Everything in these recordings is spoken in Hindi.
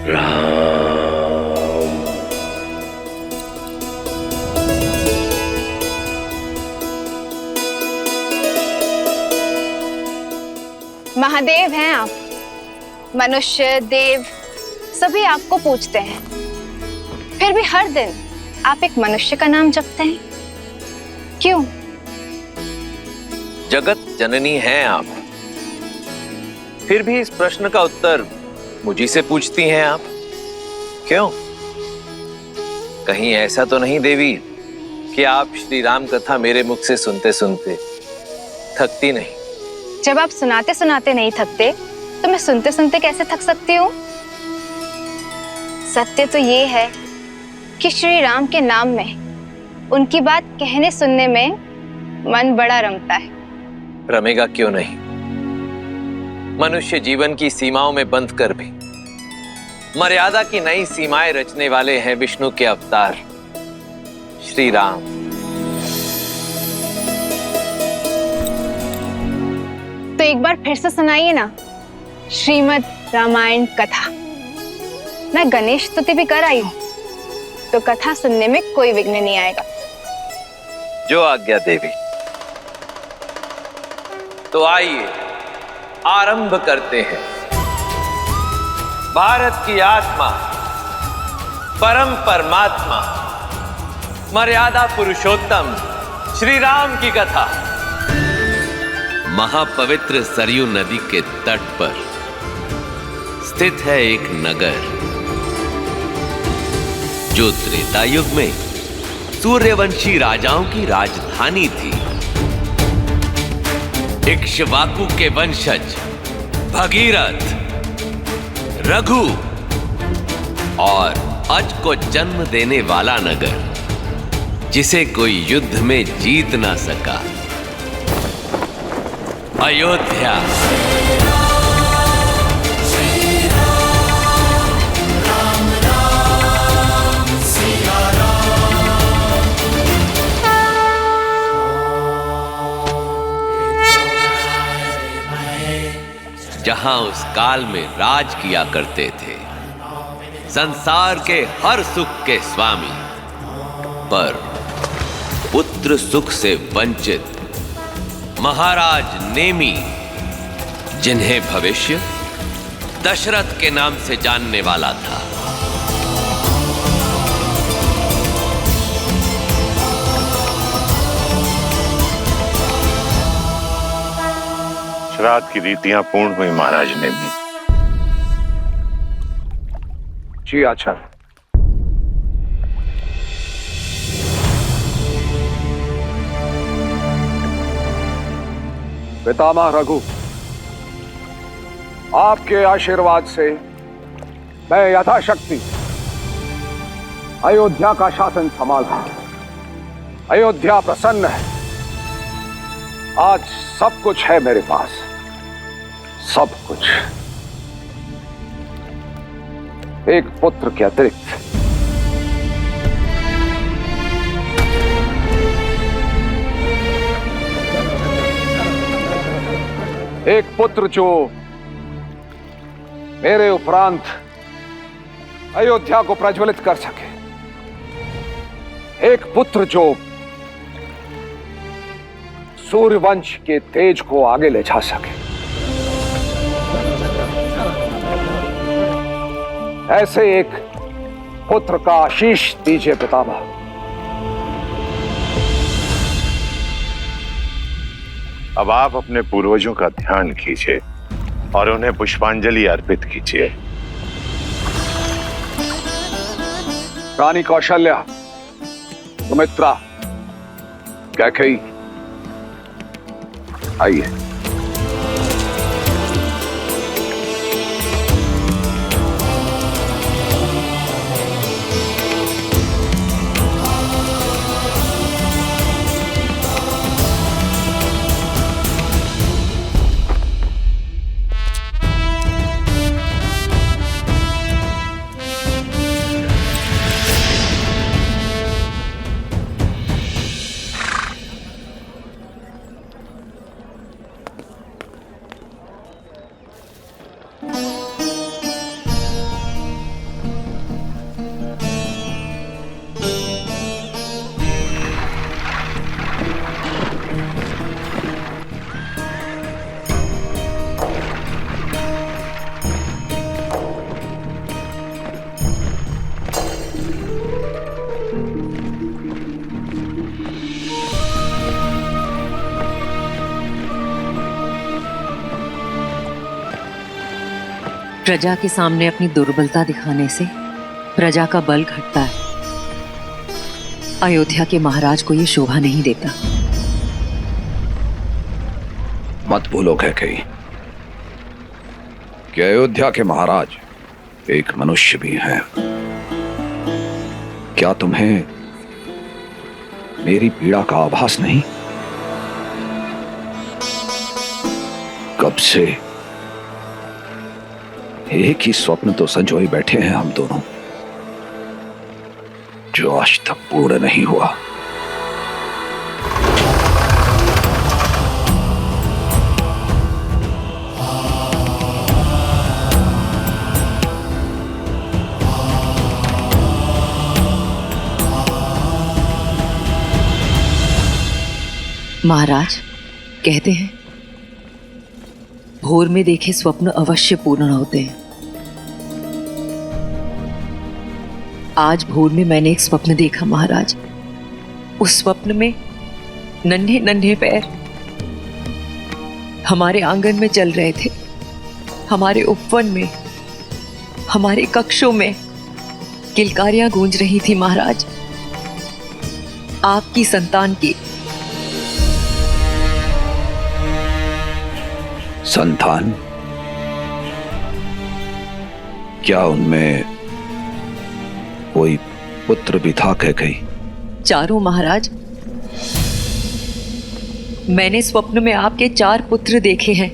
राम। महादेव हैं आप। मनुष्य देव सभी आपको पूजते हैं, फिर भी हर दिन आप एक मनुष्य का नाम जपते हैं, क्यों? जगत जननी हैं आप, फिर भी इस प्रश्न का उत्तर मुझी से पूछती हैं आप, क्यों? कहीं ऐसा तो नहीं देवी कि आप श्री राम कथा मेरे मुख से सुनते सुनते थकती नहीं? जब आप सुनाते सुनाते नहीं थकते तो मैं सुनते सुनते कैसे थक सकती हूँ? सत्य तो ये है कि श्री राम के नाम में उनकी बात कहने सुनने में मन बड़ा रमता है। रमेगा क्यों नहीं? मनुष्य जीवन की सीमाओं में बंध कर भी मर्यादा की नई सीमाएं रचने वाले हैं विष्णु के अवतार श्री राम। तो एक बार फिर से सुनाइए ना श्रीमद् रामायण कथा। मैं गणेश स्तुति भी कर आई हूं, तो कथा सुनने में कोई विघ्न नहीं आएगा। जो आज्ञा देवी। तो आइए आरंभ करते हैं। भारत की आत्मा, परम परमात्मा, मर्यादा पुरुषोत्तम श्री राम की कथा। महापवित्र सरयू नदी के तट पर स्थित है एक नगर जो त्रेता युग में सूर्यवंशी राजाओं की राजधानी थी। इक्ष्वाकु के वंशज भगीरथ, रघु और अज को जन्म देने वाला नगर, जिसे कोई युद्ध में जीत ना सका, अयोध्या। जहां उस काल में राज किया करते थे संसार के हर सुख के स्वामी, पर पुत्र सुख से वंचित महाराज नेमी, जिन्हें भविष्य दशरथ के नाम से जानने वाला था। श्राद्ध की रीतियां पूर्ण हुई महाराज नेमी। जी आचार्य। पितामह रघु, आपके आशीर्वाद से मैं यथाशक्ति अयोध्या का शासन संभाला। अयोध्या प्रसन्न है। आज सब कुछ है मेरे पास, सब कुछ। एक पुत्र के अतिरिक्त। एक पुत्र जो मेरे उपरांत अयोध्या को प्रज्वलित कर सके। एक पुत्र जो सूर्यवंश के तेज को आगे ले जा सके। ऐसे एक पुत्र का आशीष दीजिए पितामह। अब आप अपने पूर्वजों का ध्यान कीजिए और उन्हें पुष्पांजलि अर्पित कीजिए। रानी कौशल्या, सुमित्रा, कैकेयी, आइए। प्रजा के सामने अपनी दुर्बलता दिखाने से प्रजा का बल घटता है। अयोध्या के महाराज को ये शोभा नहीं देता। मत भूलो कैकेयी कि अयोध्या के महाराज एक मनुष्य भी हैं। क्या तुम्हें मेरी पीड़ा का आभास नहीं? कब से एक ही स्वप्न तो संजोए बैठे हैं हम दोनों, जो आज तक पूर्ण नहीं हुआ। महाराज कहते हैं भोर में देखे स्वप्न अवश्य पूर्ण होते हैं। आज भोर में मैंने एक स्वप्न देखा महाराज। उस स्वप्न में नन्हे नन्हे पैर हमारे आंगन में चल रहे थे। हमारे उपवन में, हमारे कक्षों में किलकारियां गूंज रही थी महाराज, आपकी संतान की। संतान? क्या उनमें कोई पुत्र भी था कैकेयी? चारों महाराज। मैंने स्वप्न में आपके 4 पुत्र देखे हैं,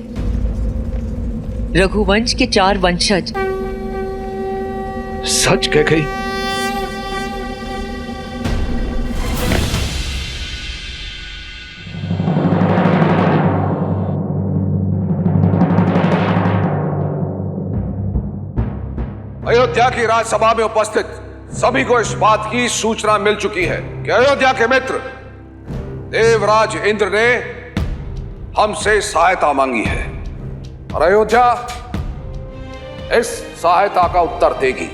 रघुवंश के 4 वंशज। सच कैकेयी? अयोध्या की राजसभा में उपस्थित सभी को इस बात की सूचना मिल चुकी है कि अयोध्या के मित्र देवराज इंद्र ने हमसे सहायता मांगी है और अयोध्या इस सहायता का उत्तर देगी।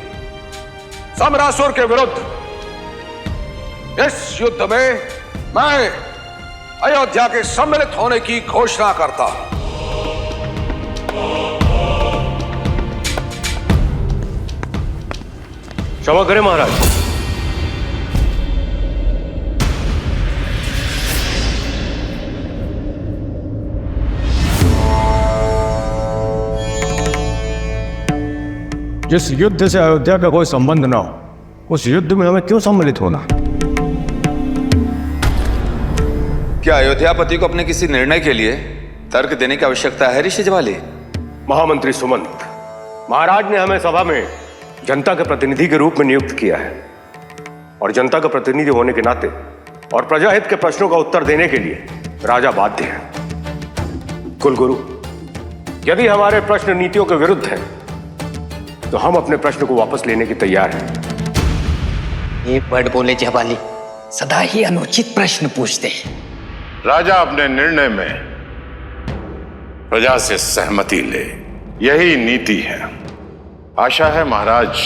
सम्रासुर के विरुद्ध इस युद्ध में मैं अयोध्या के सम्मिलित होने की घोषणा करता हूं। क्षमा करें महाराज। जिस युद्ध से अयोध्या का कोई संबंध ना हो, उस युद्ध में हमें क्यों सम्मिलित होना? क्या अयोध्यापति को अपने किसी निर्णय के लिए तर्क देने की आवश्यकता है ऋषि ज्वाली? महामंत्री सुमंत, महाराज ने हमें सभा में जनता के प्रतिनिधि के रूप में नियुक्त किया है और जनता का प्रतिनिधि होने के नाते और प्रजाहित के प्रश्नों का उत्तर देने के लिए राजा बाध्य है। कुलगुरु, यदि हमारे प्रश्न नीतियों के विरुद्ध हैं तो हम अपने प्रश्न को वापस लेने की तैयार हैं। ये बड़ बोले जवाली, सदा ही अनुचित प्रश्न पूछते हैं। राजा अपने निर्णय में प्रजा से सहमति ले, यही नीति है। आशा है महाराज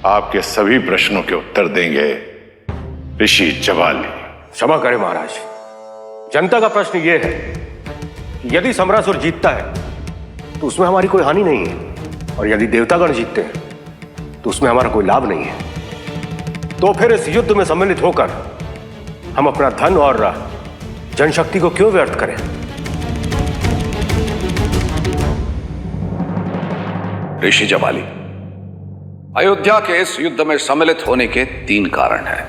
आपके सभी प्रश्नों के उत्तर देंगे ऋषि ज्वाली। क्षमा करें महाराज, जनता का प्रश्न यह है कि यदि सम्रासुर जीतता है तो उसमें हमारी कोई हानि नहीं है, और यदि देवतागण जीतते हैं तो उसमें हमारा कोई लाभ नहीं है। तो फिर इस युद्ध में सम्मिलित होकर हम अपना धन और जनशक्ति को क्यों व्यर्थ करें? ऋषि ज्वाली, अयोध्या के इस युद्ध में सम्मिलित होने के 3 कारण हैं।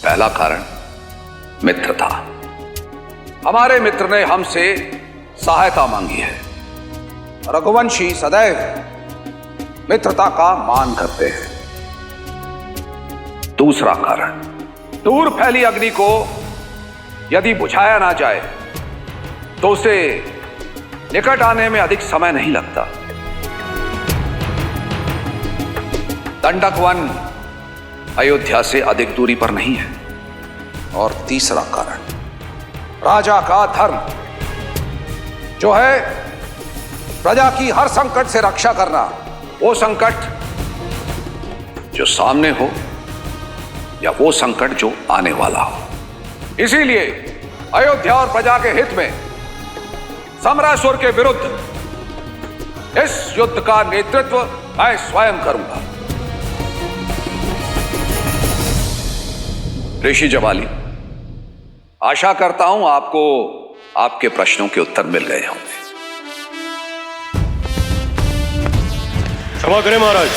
पहला कारण मित्रता। हमारे मित्र ने हमसे सहायता मांगी है। रघुवंशी सदैव मित्रता का मान करते हैं। दूसरा कारण, दूर फैली अग्नि को यदि बुझाया ना जाए तो उसे निकट आने में अधिक समय नहीं लगता। दंडक वन अयोध्या से अधिक दूरी पर नहीं है। और तीसरा कारण, राजा का धर्म, जो है प्रजा की हर संकट से रक्षा करना। वो संकट जो सामने हो या वो संकट जो आने वाला हो। इसीलिए अयोध्या और प्रजा के हित में सम्रासुर के विरुद्ध इस युद्ध का नेतृत्व मैं स्वयं करूंगा। ऋषि जबाली, आशा करता हूं आपको आपके प्रश्नों के उत्तर मिल गए होंगे। क्षमा करें महाराज।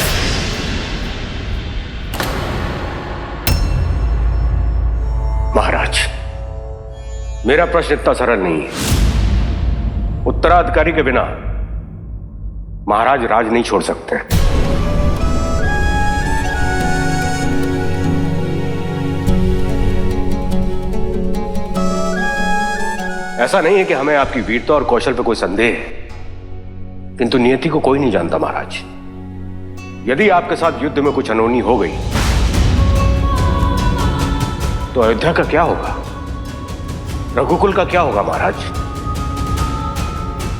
महाराज, मेरा प्रश्न इतना सरल नहीं है। उत्तराधिकारी के बिना महाराज राज नहीं छोड़ सकते। ऐसा नहीं है कि हमें आपकी वीरता और कौशल पर कोई संदेह है, किंतु नियति को कोई नहीं जानता महाराज। यदि आपके साथ युद्ध में कुछ अनहोनी हो गई तो अयोध्या का क्या होगा, रघुकुल का क्या होगा महाराज?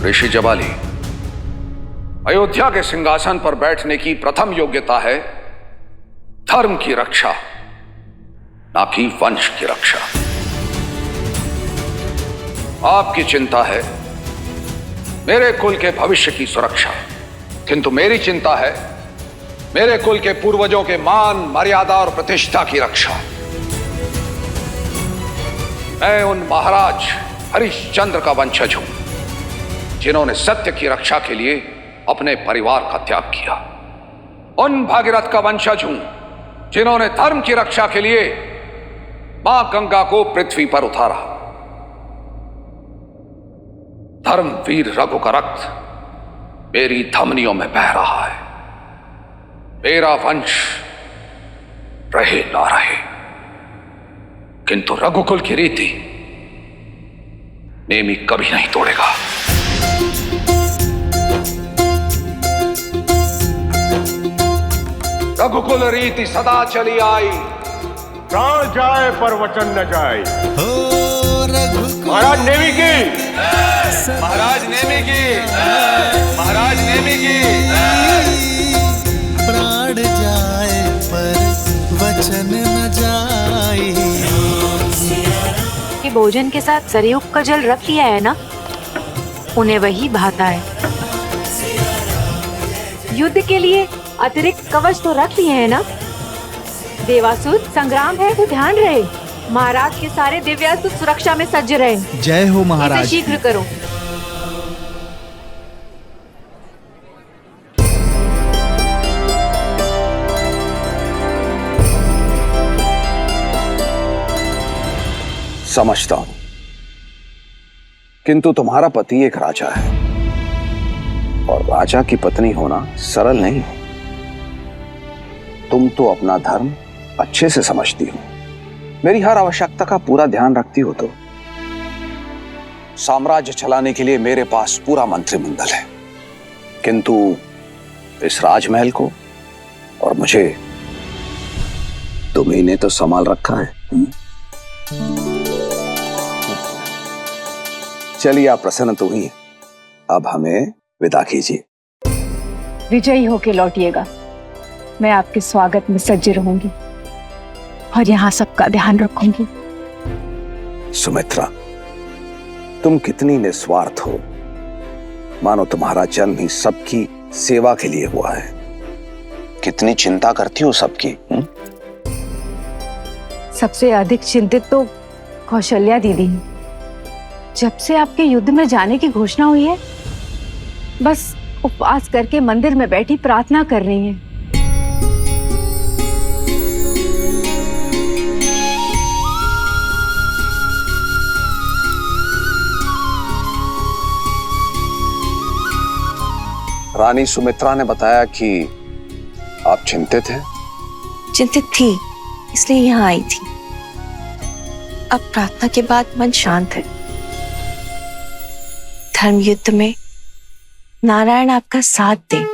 ऋषि जबाली, अयोध्या के सिंहासन पर बैठने की प्रथम योग्यता है धर्म की रक्षा, ना कि वंश की रक्षा। आपकी चिंता है मेरे कुल के भविष्य की सुरक्षा, किंतु मेरी चिंता है मेरे कुल के पूर्वजों के मान, मर्यादा और प्रतिष्ठा की रक्षा। मैं उन महाराज हरिश्चंद्र का वंशज हूं जिन्होंने सत्य की रक्षा के लिए अपने परिवार का त्याग किया। उन भागीरथ का वंशज हूं जिन्होंने धर्म की रक्षा के लिए मां गंगा को पृथ्वी पर उतारा। धर्म वीर रघु का रक्त मेरी धमनियों में बह रहा है। मेरा वंश रहे ना रहे, किंतु रघुकुल की रीति नेमी कभी नहीं तोड़ेगा। रघुकुल रीति सदा चली आई, प्राण जाए पर वचन न जाए। महाराज नेमी की, महाराज नेमी की, महाराज नेमी की। प्राण जाए पर वचन न जाए। कि भोजन के साथ सरयुग का जल रख लिया है ना, उन्हें वही भाता है। युद्ध के लिए अतिरिक्त कवच तो रख लिए हैं ना। देवासुर संग्राम है तो ध्यान रहे, महाराज के सारे दिव्यास्त्र सुरक्षा में सज्ज रहे। जय हो महाराज। इसे शीघ्र करो। समझता हूं, किंतु तुम्हारा पति एक राजा है और राजा की पत्नी होना सरल नहीं है। तुम तो अपना धर्म अच्छे से समझती हो, मेरी हर आवश्यकता का पूरा ध्यान रखती हो। तो साम्राज्य चलाने के लिए मेरे पास पूरा मंत्रिमंडल है, किंतु इस राजमहल को और मुझे तुम्ही ने तो संभाल रखा है। चलिए, आप प्रसन्न तो हुई, अब हमें विदा कीजिए। विजयी होके लौटिएगा। मैं आपके स्वागत में सज्ज रहूंगी और यहाँ सबका ध्यान रखूंगी। सुमित्रा, तुम कितनी निस्वार्थ हो, मानो तुम्हारा जन्म ही सबकी सेवा के लिए हुआ है। कितनी चिंता करती हो सबकी। सबसे अधिक चिंतित तो कौशल्या दीदी हैं। जब से आपके युद्ध में जाने की घोषणा हुई है, बस उपवास करके मंदिर में बैठी प्रार्थना कर रही हैं। रानी सुमित्रा ने बताया कि आप चिंतित हैं। चिंतित थी, इसलिए यहाँ आई थी। अब प्रार्थना के बाद मन शांत है। धर्म युद्ध में नारायण आपका साथ दें।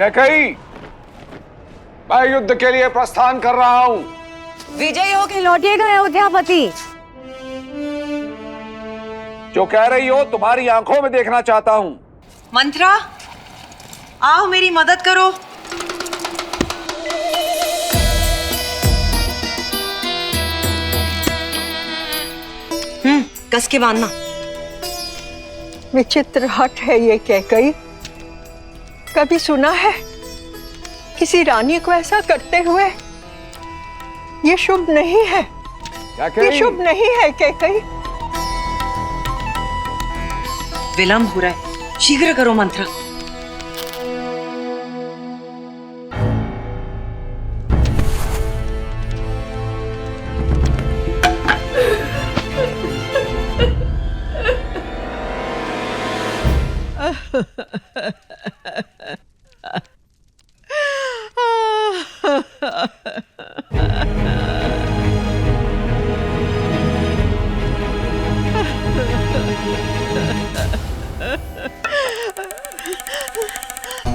कैकेयी, मैं युद्ध के लिए प्रस्थान कर रहा हूं। विजयी होकर लौटिएगा अयोध्यापति। जो कह रही हो तुम्हारी आंखों में देखना चाहता हूं। मंत्रा, आओ मेरी मदद करो। कस के बांधना। विचित्र हट है ये कैकेयी। कभी सुना है किसी रानी को ऐसा करते हुए? ये शुभ नहीं है, ये शुभ नहीं है कैकेयी। विलंब हो रहा है, शीघ्र करो मंत्रा।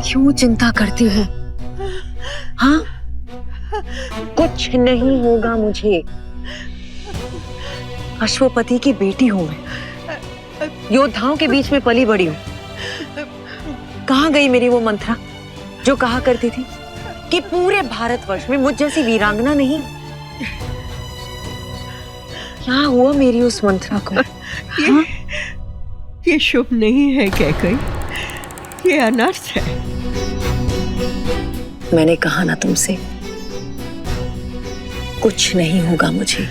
क्यों चिंता करती हो? हाँ, कुछ नहीं होगा मुझे। अश्वपति की बेटी हूं मैं, योद्धाओं के बीच में पली बड़ी हूं। कहाँ गई मेरी वो मंत्रा जो कहा करती थी कि पूरे भारतवर्ष में मुझ जैसी वीरांगना नहीं? क्या हुआ मेरी उस मंत्रा को? ये शुभ नहीं है कैकेयी, ये अनर्थ है। मैंने कहा ना तुमसे, कुछ नहीं होगा मुझे।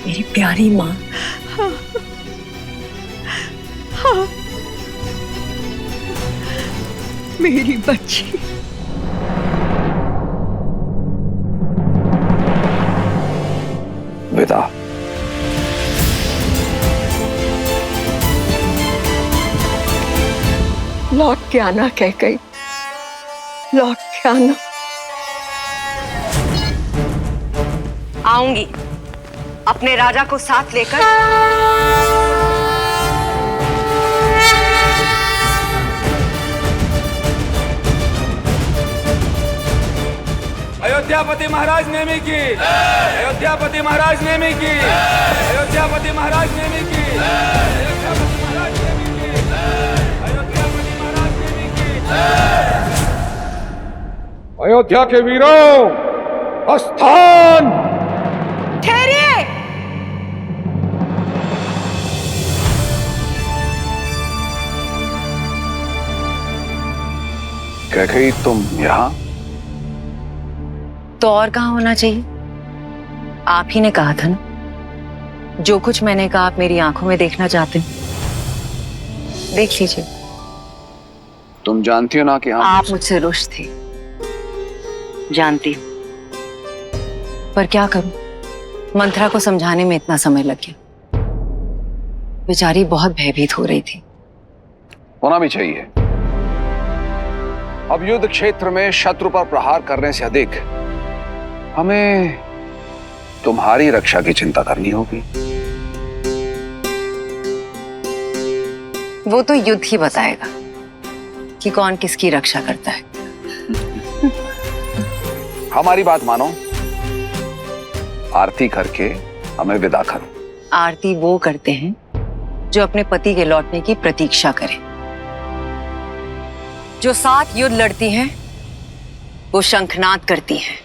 मेरी प्यारी माँ। हाँ, मेरी बच्ची। विदा। लौट के आना कैकेयी, लौट के आना। आऊंगी अपने राजा को साथ लेकर। अयोध्यापति महाराज नेमी की, अयोध्यापति महाराज नेमी की, अयोध्यापति महाराज नेमी की, अयोध्यापति महाराज नेमी की, अयोध्यापति महाराज नेमी की। अयोध्या के वीरों, प्रस्थान। ठहरिए। कैकेयी, तुम यहाँ? तो और कहाँ होना चाहिए? आप ही ने कहा था ना, जो कुछ मैंने कहा आप मेरी आंखों में देखना चाहते हैं। देख लीजिए। तुम जानती हो ना कि आप मुझसे रुष्ट थे, जानती हूँ, पर क्या करूं, मंत्रा को समझाने में इतना समय लग गया। बेचारी बहुत भयभीत हो रही थी। होना भी चाहिए। अब युद्ध क्षेत्र में शत्रु पर प्रहार करने से अधिक हमें तुम्हारी रक्षा की चिंता करनी होगी। वो तो युद्ध ही बताएगा कि कौन किसकी रक्षा करता है। हमारी बात मानो, आरती करके हमें विदा करो। आरती वो करते हैं जो अपने पति के लौटने की प्रतीक्षा करें। जो साथ युद्ध लड़ती हैं, वो शंखनाद करती हैं।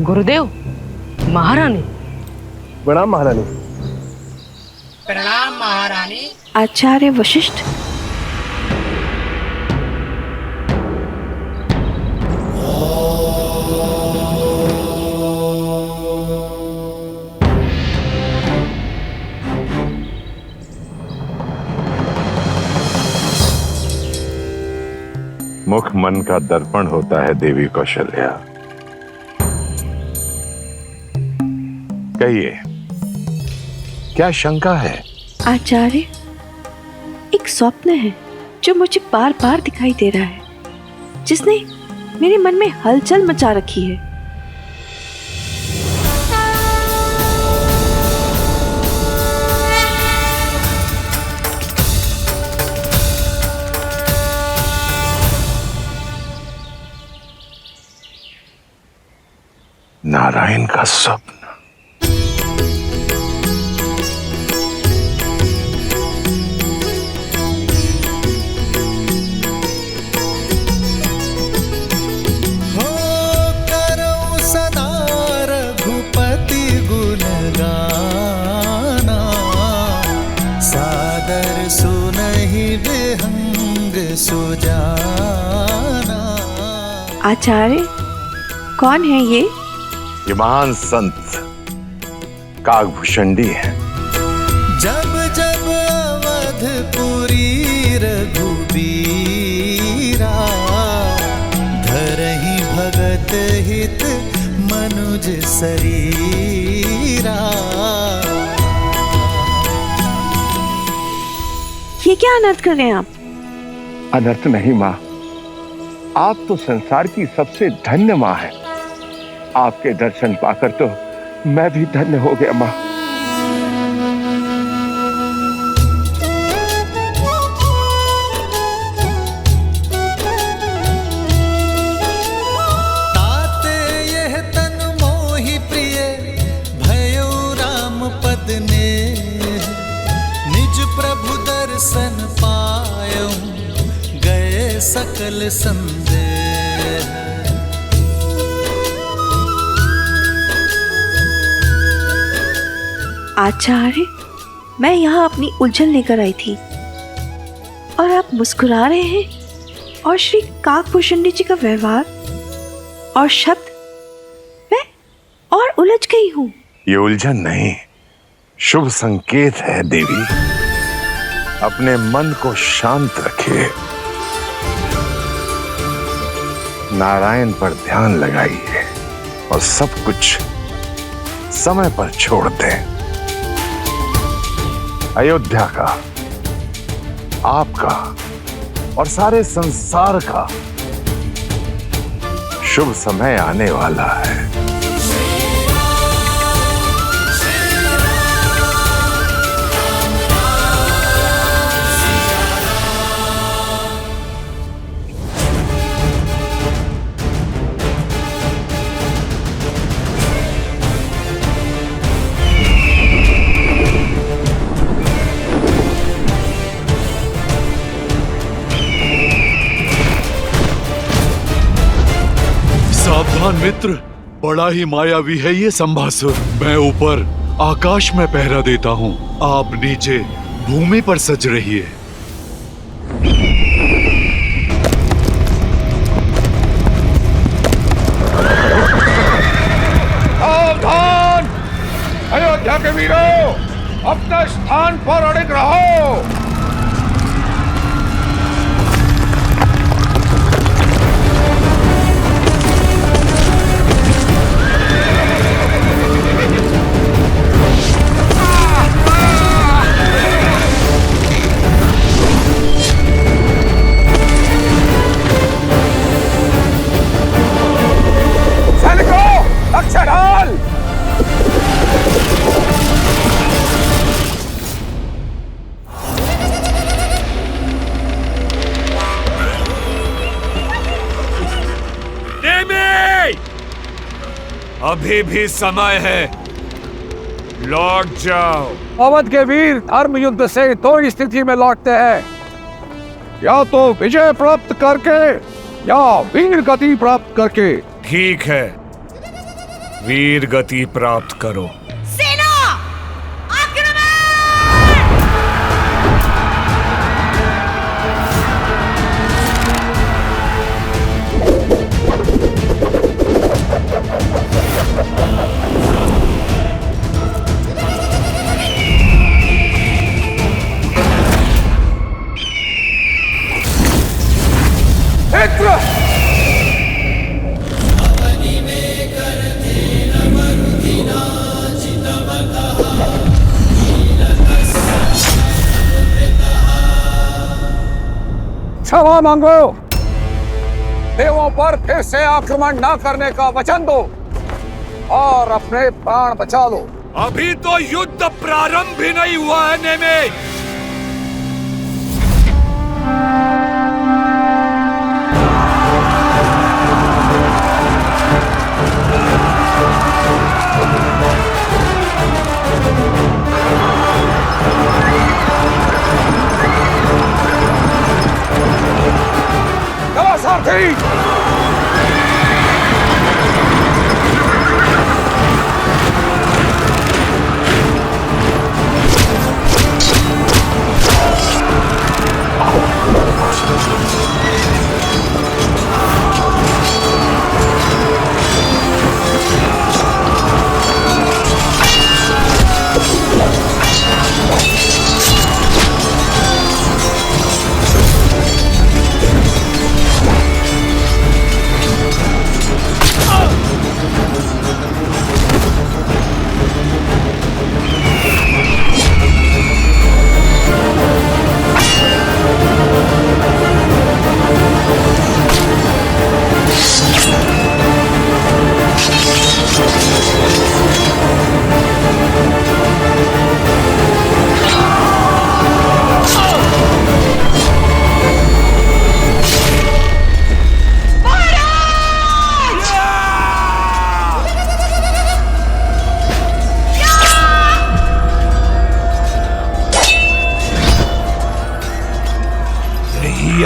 गुरुदेव, महारानी। प्रणाम महारानी। प्रणाम महारानी। आचार्य वशिष्ठ। मुख मन का दर्पण होता है देवी कौशल्या। कहिए, क्या शंका है? आचार्य, एक स्वप्न है जो मुझे बार बार दिखाई दे रहा है, जिसने मेरे मन में हलचल मचा रखी है। नारायण का स्वप्न। हो करो सदा रघुपति गुण गाना, सादर सुनहि विहंग सुजाना। आचार्य, कौन है ये? ये महान संत काकभूषणी है। जब जब अवधपुरी रघुबीरा, धरहि भगत हित मनुज शरीरा। ये क्या अनर्थ कर रहे हैं आप? अनर्थ नहीं माँ, आप तो संसार की सबसे धन्य माँ है। आपके दर्शन पाकर तो मैं भी धन्य हो गया माँ। ताते यह तन मोहि प्रिय, भयो राम पद ने। निज प्रभु दर्शन पायौ, गए सकल संदेह। आचार्य, मैं यहाँ अपनी उलझन लेकर आई थी और आप मुस्कुरा रहे हैं, और श्री काकभूषणी जी का व्यवहार और शब्द, मैं और उलझ गई हूँ। ये उलझन नहीं, शुभ संकेत है देवी। अपने मन को शांत रखिए, नारायण पर ध्यान लगाइए और सब कुछ समय पर छोड़ दें। अयोध्या का, आपका और सारे संसार का शुभ समय आने वाला है। सावधान मित्र, बड़ा ही मायावी है ये संभासुर। मैं ऊपर आकाश में पहरा देता हूँ, आप नीचे भूमि पर सज रहिए। सावधान! अयोध्या के वीरों, अपने स्थान पर अड़िग रहो। अभी भी समय है, लौट जाओ। अवध के वीर धर्म युद्ध से दो स्थिति में लौटते हैं, या तो विजय प्राप्त करके या वीर गति प्राप्त करके। ठीक है, वीर गति प्राप्त करो। सेना क्षमा मांगो, देवों पर फिर से आक्रमण ना करने का वचन दो और अपने प्राण बचा लो। अभी तो युद्ध प्रारंभ भी नहीं हुआ है नेमे। सारथी,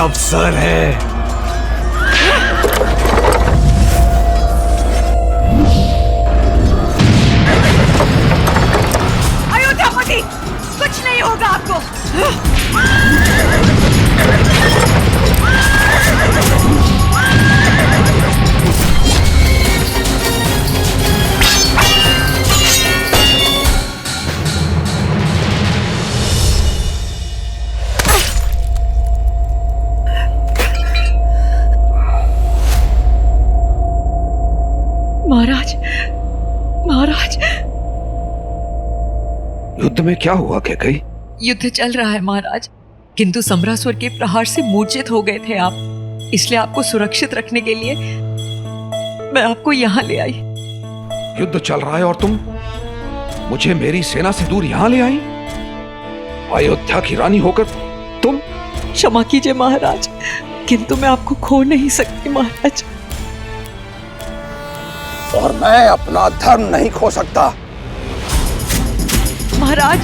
अवसर है। अयोध्यापति, कुछ नहीं होगा आपको। महाराज, महाराज, युद्ध में क्या हुआ कैकई? युद्ध चल रहा है महाराज, किंतु सम्रासुर के प्रहार से मूर्छित हो गए थे आप, इसलिए आपको सुरक्षित रखने के लिए मैं आपको यहाँ ले आई। युद्ध चल रहा है और तुम मुझे मेरी सेना से दूर यहाँ ले आई? अयोध्या की रानी होकर तुम? क्षमा कीजिए महाराज, किंतु मैं आपको खो नहीं सकती महाराज। और मैं अपना धर्म नहीं खो सकता। महाराज,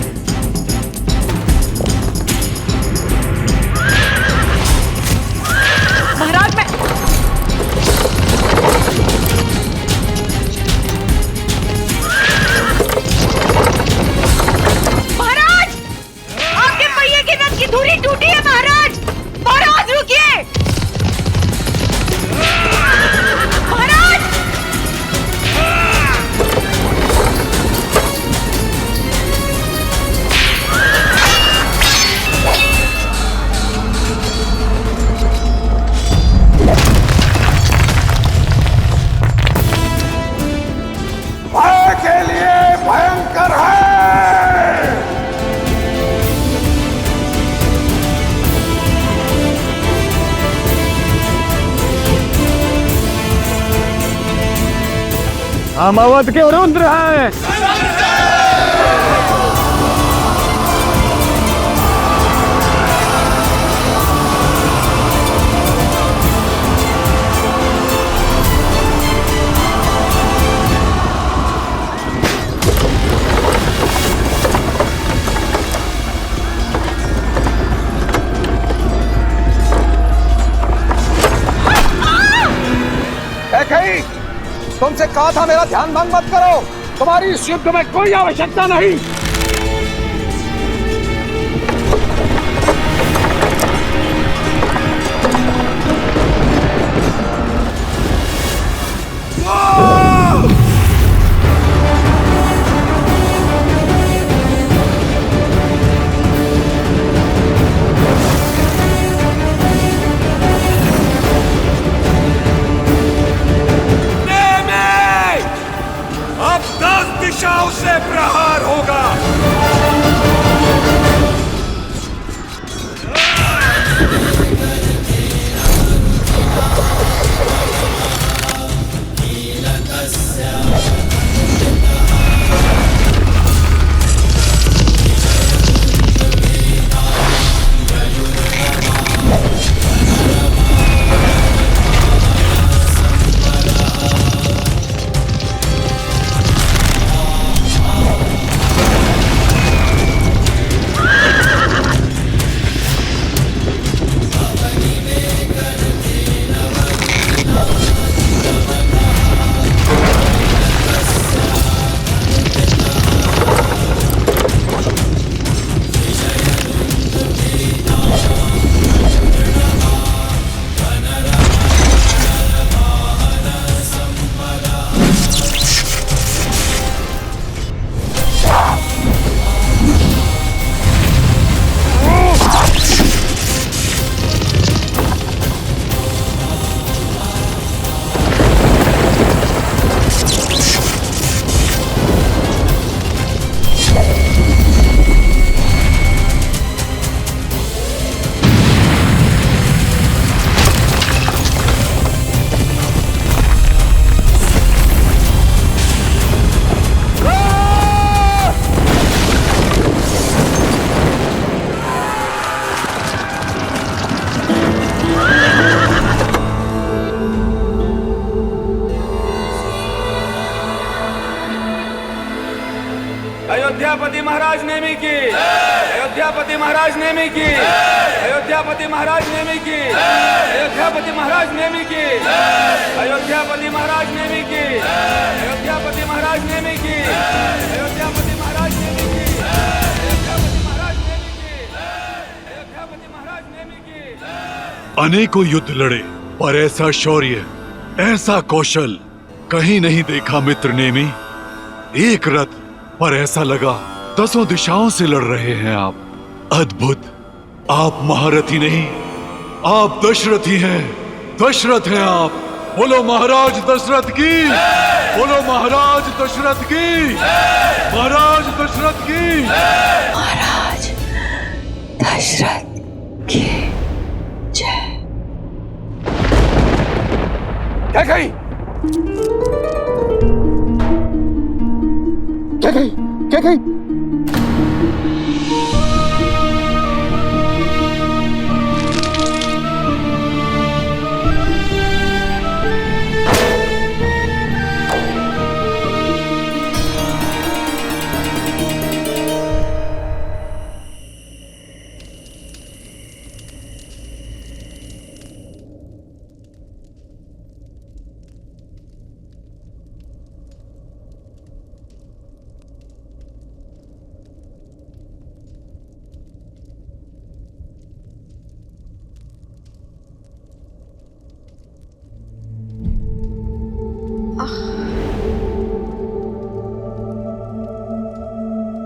महाराज मैं महाराज, आपके पहिए के नट की धुरी टूटी है महाराज। महाराज रुकिए। महाराज, भय के लिए भयंकर है। हम अवध के रुद्र हैं। तुमसे कहा था मेरा ध्यान भंग मत करो। तुम्हारी इस युद्ध में कोई आवश्यकता नहीं। अब 10 दिशाओं से प्रहार होगा। अयोध्यापति महाराज नेमी की, अयोध्यापति महाराज नेमी की, अयोध्यापति महाराज नेमी की, अयोध्यापति महाराज नेमी की, अयोध्यापति महाराज नेमी की, अयोध्यापति महाराज नेमी की, अयोध्यापति महाराज नेमी की, अयोध्यापति महाराज नेमी की, अयोध्यापति महाराज नेमी की। अनेकों युद्ध लड़े पर ऐसा शौर्य, ऐसा कौशल कहीं नहीं देखा मित्र नेमी। एक रथ पर ऐसा लगा 10 दिशाओं से लड़ रहे हैं आप। अद्भुत। आप महारथी नहीं, आप दशरथी हैं। दशरथ हैं आप। बोलो महाराज दशरथ की, बोलो महाराज दशरथ की, महाराज दशरथ की, महाराज दशरथ की जय। क्या कही? क्या कही? क्या कही?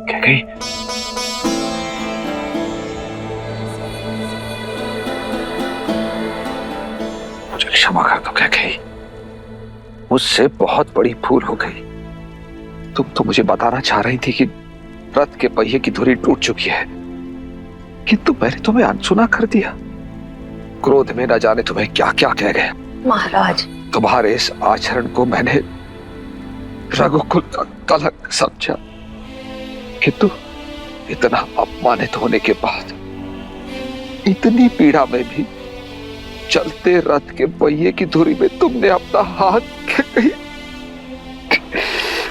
क्या कही? मुझे क्षमा कर दो। क्या कही? मुझसे बहुत बड़ी भूल हो गई। तुम तो मुझे बताना चाह रही थी कि रथ के पहिए की धुरी टूट चुकी है, किंतु मैंने तुम्हें अनसुना कर दिया। क्रोध में न जाने तुम्हें क्या क्या कह गया। महाराज, तुम्हारे इस आचरण को मैंने रघुकुल का कलंक समझा, किंतु इतना अपमानित होने के बाद, इतनी पीड़ा में भी चलते रथ के पहिए की धुरी में तुमने अपना हाथ कहीं।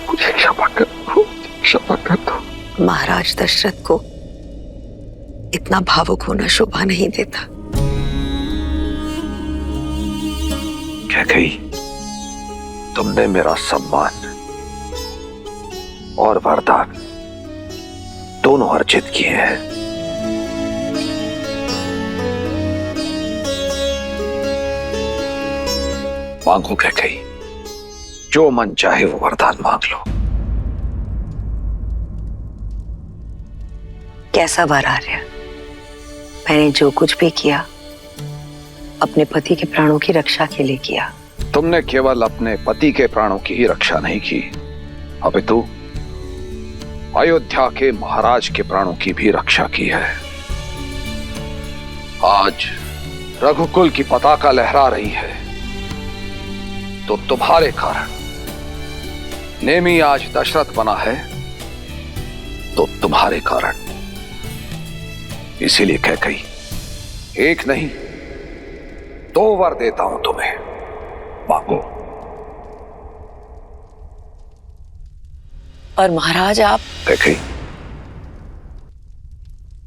मुझे क्षमा कर दो, क्षमा कर दो। महाराज दशरथ को इतना भावुक होना शोभा नहीं देता। क्या कही? तुमने मेरा सम्मान और वरदान दोनों अर्जित किए हैं। मांगो कैकेयी, जो मन चाहे वो वरदान मांग लो। कैसा वर आर्य? मैंने जो कुछ भी किया अपने पति के प्राणों की रक्षा के लिए किया। तुमने केवल अपने पति के प्राणों की ही रक्षा नहीं की, अपितु अयोध्या के महाराज के प्राणों की भी रक्षा की है। आज रघुकुल की पताका लहरा रही है तो तुम्हारे कारण। नेमी आज दशरथ बना है तो तुम्हारे कारण। इसीलिए कैकेयी, एक नहीं 2 वर देता हूं तुम्हें, मांगो। और महाराज आप? कैकेयी,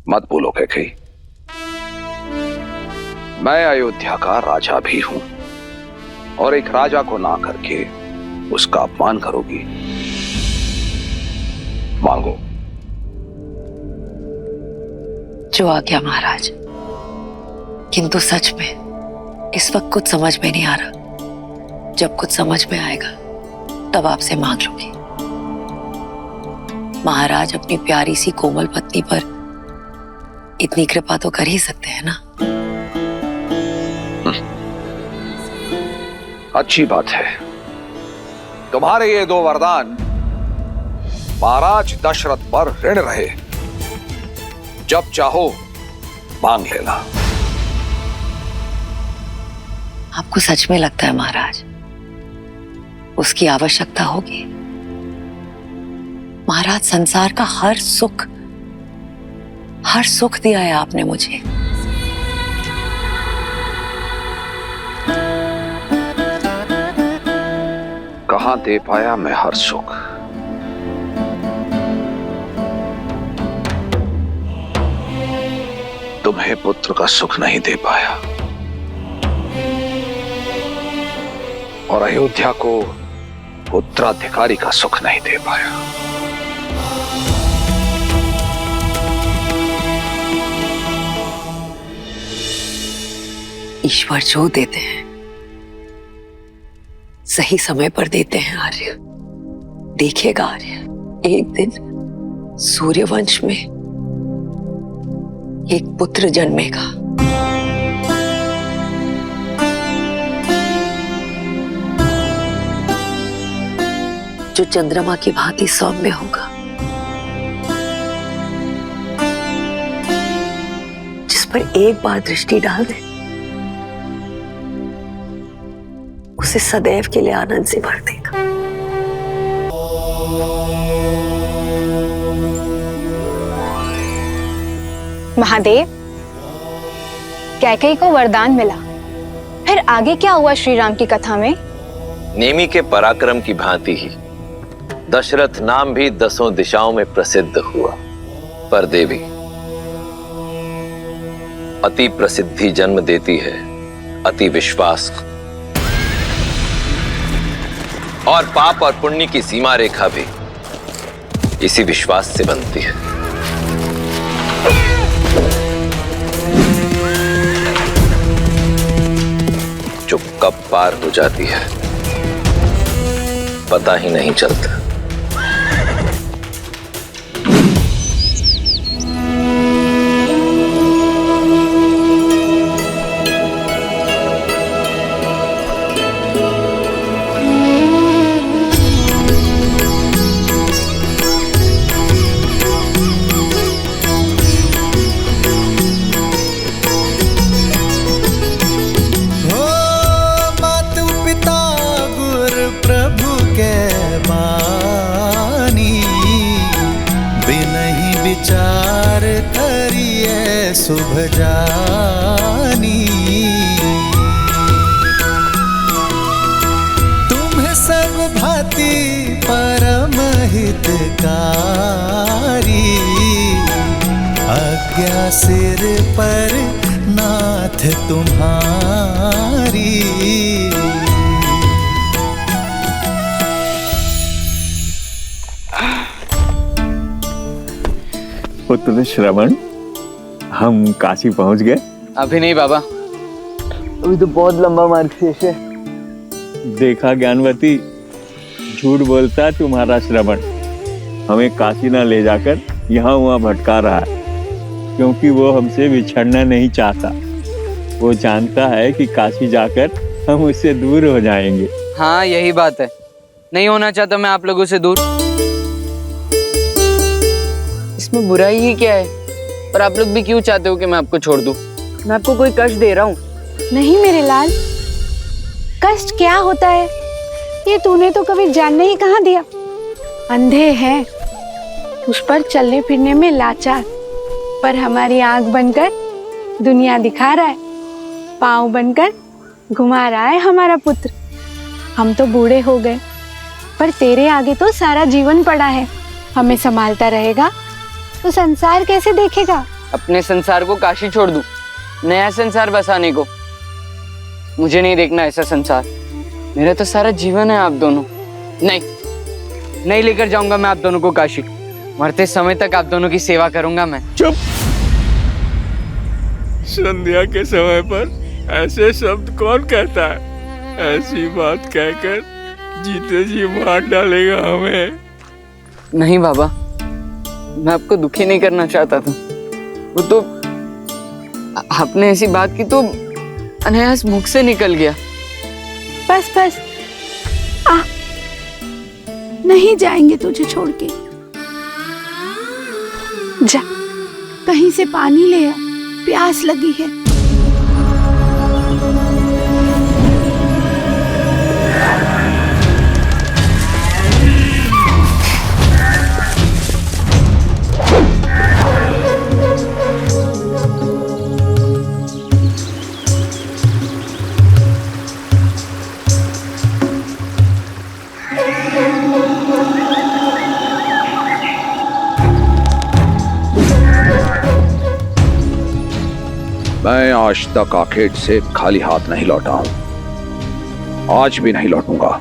मत बोलो कैकेयी। मैं अयोध्या का राजा भी हूं और एक राजा को ना करके उसका अपमान करोगी। मांगो। जो आ गया महाराज, किंतु सच में इस वक्त कुछ समझ में नहीं आ रहा। जब कुछ समझ में आएगा तब आपसे मांग लूंगी। महाराज अपनी प्यारी सी कोमल पत्नी पर इतनी कृपा तो कर ही सकते हैं ना। अच्छी बात है। तुम्हारे ये 2 वरदान महाराज दशरथ पर ऋण रहे। जब चाहो मांग लेना। आपको सच में लगता है महाराज उसकी आवश्यकता होगी? महाराज, संसार का हर सुख दिया है आपने मुझे। कहां दे पाया मैं हर सुख? तुम्हें पुत्र का सुख नहीं दे पाया और अयोध्या को उत्तराधिकारी का सुख नहीं दे पाया। ईश्वर जो देते हैं सही समय पर देते हैं आर्य। देखिएगा आर्य, एक दिन सूर्यवंश में एक पुत्र जन्मेगा। जो चंद्रमा की भांति सौम्य होगा, जिस पर एक बार दृष्टि डाल दे उसे सदैव के लिए आनंद से भर देगा। महादेव, कैकेयी को वरदान मिला, फिर आगे क्या हुआ श्री राम की कथा में? नेमी के पराक्रम की भांति ही दशरथ नाम भी 10 दिशाओं में प्रसिद्ध हुआ। पर देवी, अति प्रसिद्धि जन्म देती है अति विश्वास को, और पाप और पुण्य की सीमा रेखा भी इसी विश्वास से बनती है। जो कब पार हो जाती है पता ही नहीं चलता। विचार करिए शुभ जानी, तुम्हें सब भांति परम हितकारी, आज्ञा सिर पर नाथ तुम्हारी। पुत्र श्रवण, हम काशी पहुंच गए? अभी नहीं बाबा, अभी तो बहुत लंबा मार्ग शेष है। देखा ज्ञानवती, झूठ बोलता तुम्हारा श्रवण। हमें काशी ना ले जाकर यहाँ वहाँ भटका रहा है, क्योंकि वो हमसे बिछड़ना नहीं चाहता। वो जानता है कि काशी जाकर हम उससे दूर हो जाएंगे। हाँ यही बात है, नहीं होना चाहता मैं आप लोगों से दूर। इसमें बुराई ही क्या है? और आप लोग भी क्यों चाहते हो कि मैं आपको छोड़ दूं? मैं आपको कोई कष्ट दे रहा हूँ? नहीं मेरे लाल, कष्ट क्या होता है ये तूने तो कभी जानने ही कहाँ दिया। अंधे हैं, उस पर चलने फिरने में लाचार, पर हमारी आंख बनकर दुनिया दिखा रहा है, पाँव बनकर घुमा रहा है हमारा पुत्र। हम तो बूढ़े हो गए, पर तेरे आगे तो सारा जीवन पड़ा है। हमें संभालता रहेगा तो संसार कैसे देखेगा? अपने संसार को काशी छोड़ दूं, नया संसार बसाने को? मुझे नहीं देखना ऐसा संसार। मेरा तो सारा जीवन है आप दोनों। नहीं लेकर जाऊंगा मैं आप दोनों को काशी। मरते समय तक आप दोनों की सेवा करूंगा मैं। चुप! संध्या के समय पर ऐसे शब्द कौन कहता है? ऐसी बात कहकर जीते जी मार डालेगा हमें। नहीं बाबा, मैं आपको दुखी नहीं करना चाहता था। वो तो आपने ऐसी बात की तो अनायास मुख से निकल गया। बस आ, नहीं जाएंगे तुझे छोड़ के। जा कहीं से पानी ले आ, प्यास लगी है। मैं आज तक आखेट से खाली हाथ नहीं लौटा हूं, आज भी नहीं लौटूंगा।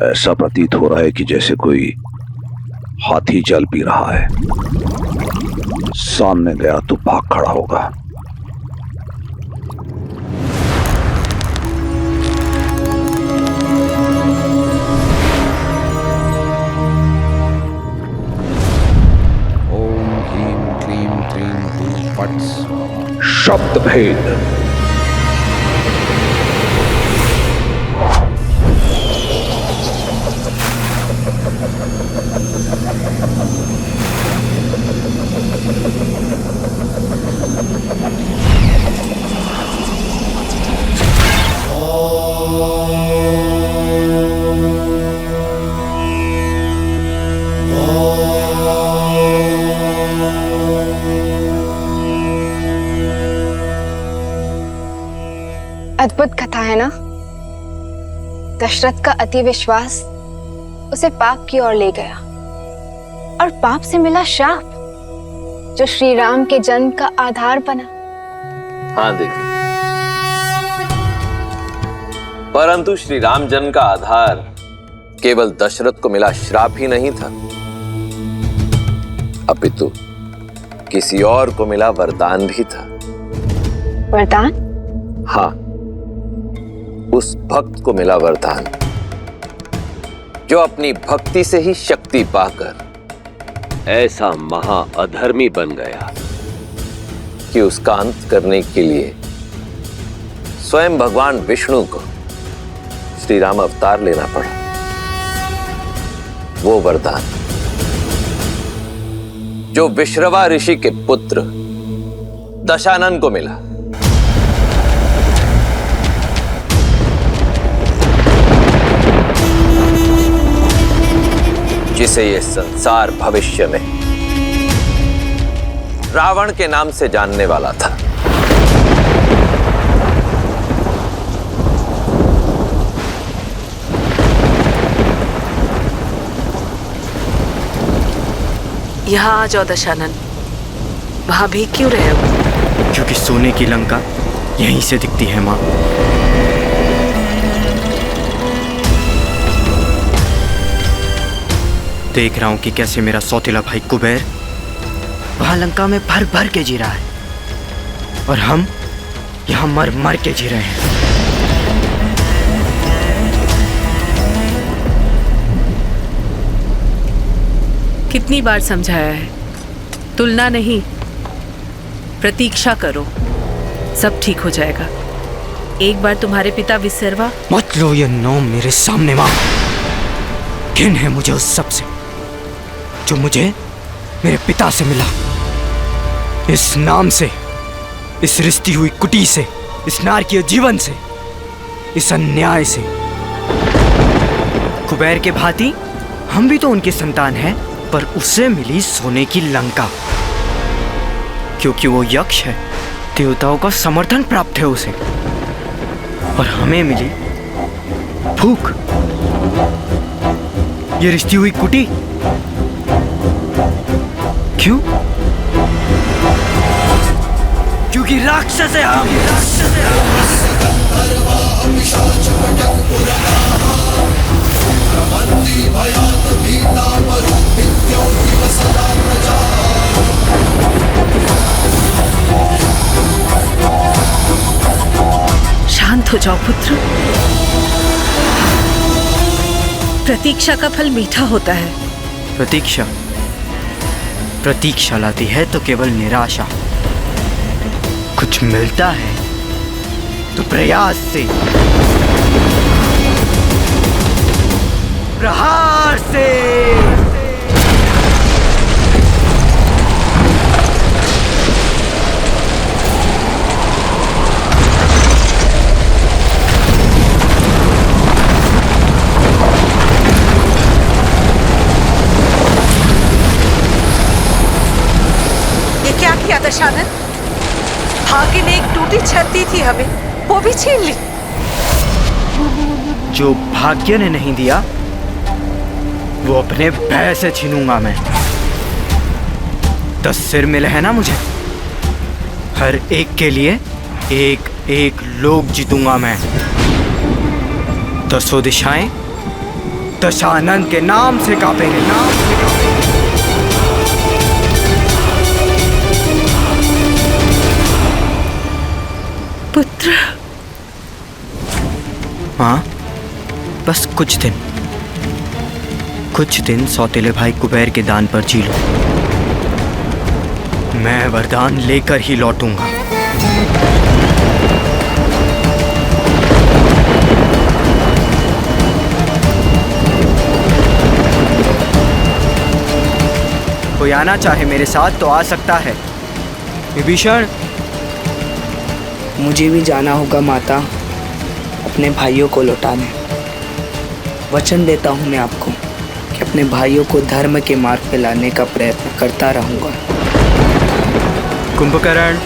ऐसा प्रतीत हो रहा है कि जैसे कोई हाथी जल पी रहा है। सामने गया तो भाग खड़ा होगा। ओम ह्रीं क्लीं क्रीं हूं फट्। शब्द भेद। अद्भुत कथा है ना? दशरथ का अति विश्वास उसे पाप की ओर ले गया, और पाप से मिला श्राप जो श्री राम के जन्म का आधार बना। हाँ देखिए, परंतु श्री राम जन्म का आधार केवल दशरथ को मिला श्राप ही नहीं था, अपितु किसी और को मिला वरदान भी था। वरदान? हाँ, उस भक्त को मिला वरदान जो अपनी भक्ति से ही शक्ति पाकर ऐसा महा अधर्मी बन गया कि उसका अंत करने के लिए स्वयं भगवान विष्णु को श्री राम अवतार लेना पड़ा। वो वरदान जो विश्रवा ऋषि के पुत्र दशानन को मिला। जिसे ये संसार भविष्य में रावण के नाम से जानने वाला था। यहाँ आ जाओ दशानन। वहां भी क्यों रहे हो? क्योंकि सोने की लंका यहीं से दिखती है माँ। देख रहा हूं कि कैसे मेरा सौतेला भाई कुबेर वहां लंका में भर भर के जी रहा है और हम यहां मर मर के जी रहे हैं। कितनी बार समझाया है, तुलना नहीं, प्रतीक्षा करो, सब ठीक हो जाएगा। एक बार तुम्हारे पिता विसर्वा। मत लो ये नाम मेरे सामने माँ। घिन है मुझे उस सब से जो मुझे मेरे पिता से मिला। इस नाम से, इस रिश्ती हुई कुटी से, इस नारकीय जीवन से, इस अन्याय से। कुबेर के भांति हम भी तो उनके संतान हैं, पर उसे मिली सोने की लंका क्योंकि वो यक्ष है। देवताओं का समर्थन प्राप्त है उसे, और हमें मिली भूख। ये रिश्ती हुई कुटी क्यों? क्योंकि राक्षस है हम। शांत हो जाओ पुत्र। प्रतीक्षा का फल मीठा होता है। प्रतीक्षा लाती है तो केवल निराशा। कुछ मिलता है तो प्रयास से, प्रहार से। क्या किया दशानन? भाग्य ने एक टूटी छत दी थी हमें, वो भी छीन ली। जो भाग्य ने नहीं दिया वो अपने भय से छीनूंगा मैं। 10 सिर मिले हैं ना मुझे, हर एक के लिए एक एक लोक जीतूंगा मैं। 10 दिशाएं दशानन के नाम से कांपेंगे। पुत्र। हाँ, बस कुछ दिन सौतेले भाई कुबेर के दान पर जी लो। मैं वरदान लेकर ही लौटूंगा। कोई आना चाहे मेरे साथ तो आ सकता है। विभीषण, मुझे भी जाना होगा माता, अपने भाइयों को लौटाने। वचन देता हूँ मैं आपको कि अपने भाइयों को धर्म के मार्ग पे लाने का प्रयत्न करता रहूंगा। कुंभकर्ण,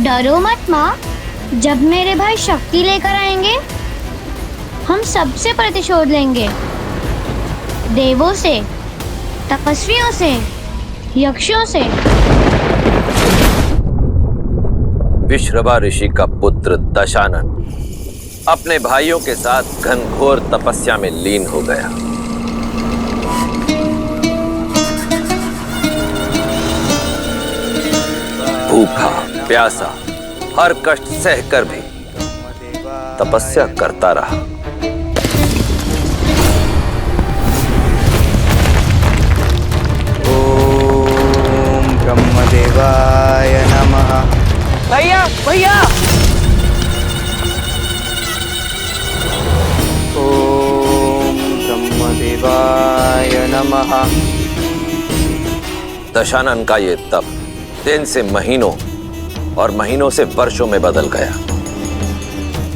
डरो मत माँ, जब मेरे भाई शक्ति लेकर आएंगे हम सबसे प्रतिशोध लेंगे, देवों से, तपस्वियों से, यक्षों से। विश्रवा ऋषि का पुत्र दशानन अपने भाइयों के साथ घनघोर तपस्या में लीन हो गया। भूखा प्यासा हर कष्ट सहकर भी तपस्या करता रहा। ओम ब्रह्मदेवाय नमः। भैया भैया, ओम ब्रह्मदेवाय नमः। दशानन का ये तप दिन से महीनों और महीनों से वर्षों में बदल गया।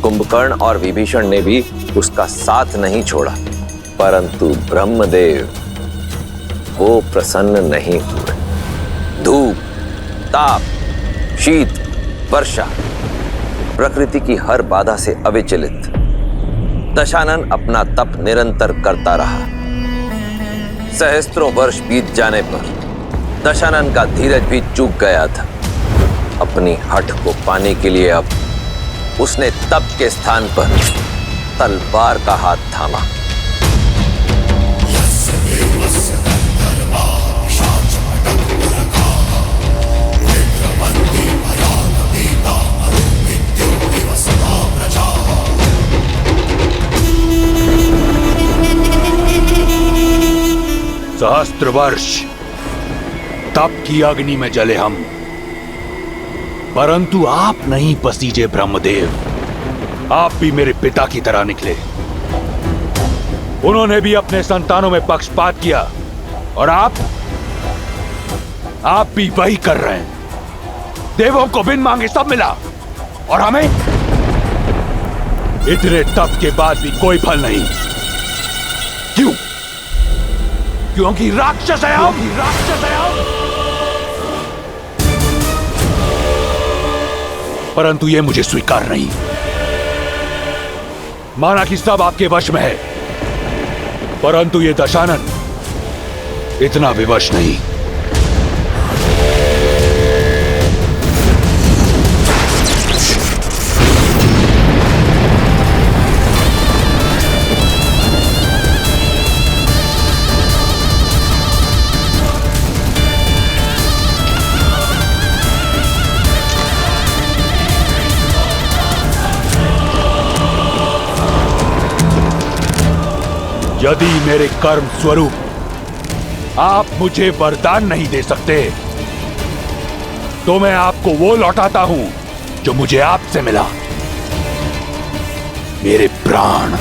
कुंभकर्ण और विभीषण ने भी उसका साथ नहीं छोड़ा, परंतु ब्रह्मदेव वो प्रसन्न नहीं हुए। धूप, ताप, शीत, वर्षा, प्रकृति की हर बाधा से अविचलित दशानन अपना तप निरंतर करता रहा। सहस्त्रों वर्ष बीत जाने पर दशानन का धीरज भी चूक गया था। अपनी हठ को पाने के लिए अब उसने तप के स्थान पर तलवार का हाथ थामा। सहस्त्र वर्ष तप की अग्नि में जले हम, परंतु आप नहीं पसीजे ब्रह्मदेव। आप भी मेरे पिता की तरह निकले। उन्होंने भी अपने संतानों में पक्षपात किया और आप भी वही कर रहे हैं। देवों को बिन मांगे सब मिला और हमें इतने तप के बाद भी कोई फल नहीं। क्यों? क्योंकि राक्षस है हम। परंतु यह मुझे स्वीकार नहीं। माना कि सब आपके वश में है, परंतु यह दशानन इतना विवश नहीं। यदि मेरे कर्म स्वरूप आप मुझे वरदान नहीं दे सकते, तो मैं आपको वो लौटाता हूं जो मुझे आपसे मिला, मेरे प्राण।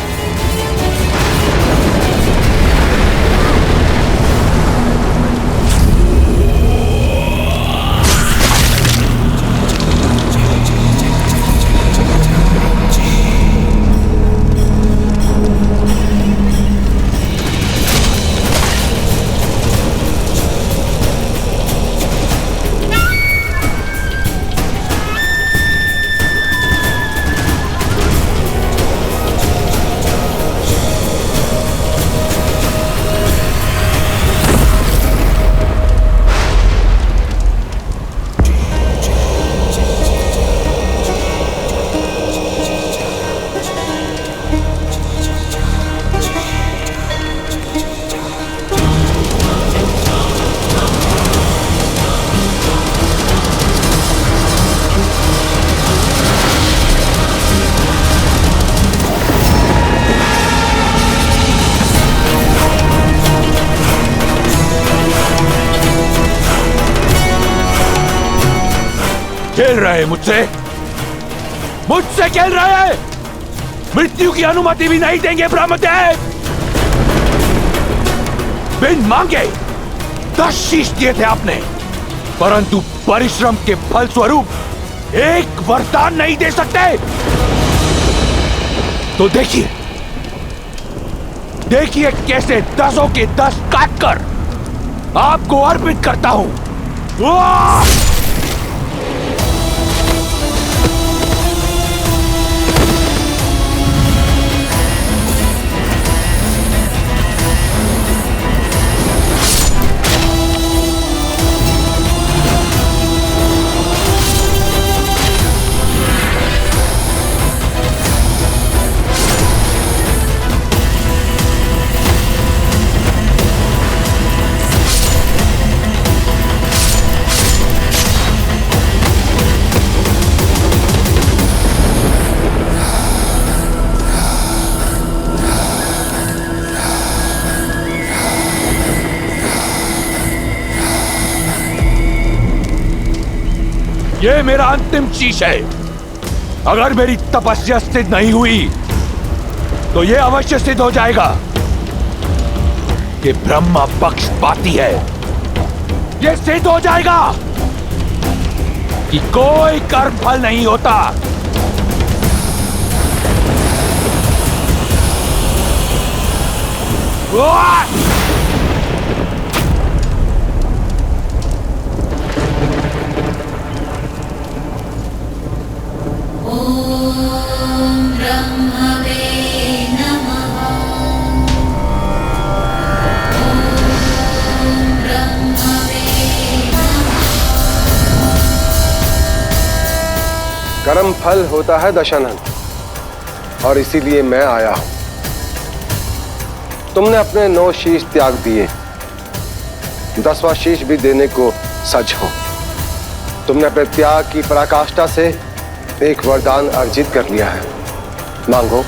खेल रहे मुझसे खेल रहे। मृत्यु की अनुमति भी नहीं देंगे ब्रह्मदेव। बिन मांगे 10 शीश दिए थे आपने, परंतु परिश्रम के फल स्वरूप एक वरदान नहीं दे सकते। तो देखिए कैसे 10 के 10 काटकर आपको अर्पित करता हूं। ये मेरा अंतिम शीश है। अगर मेरी तपस्या सिद्ध नहीं हुई तो ये अवश्य सिद्ध हो जाएगा कि ब्रह्मा पक्षपाती है। ये सिद्ध हो जाएगा कि कोई कर्म फल नहीं होता। कर्म फल होता है दशानन, और इसीलिए मैं आया हूं। तुमने अपने 9 शीश त्याग दिए, 10वां शीश भी देने को सज हो। तुमने अपने त्याग की पराकाष्ठा से एक वरदान अर्जित कर लिया है। मांगो,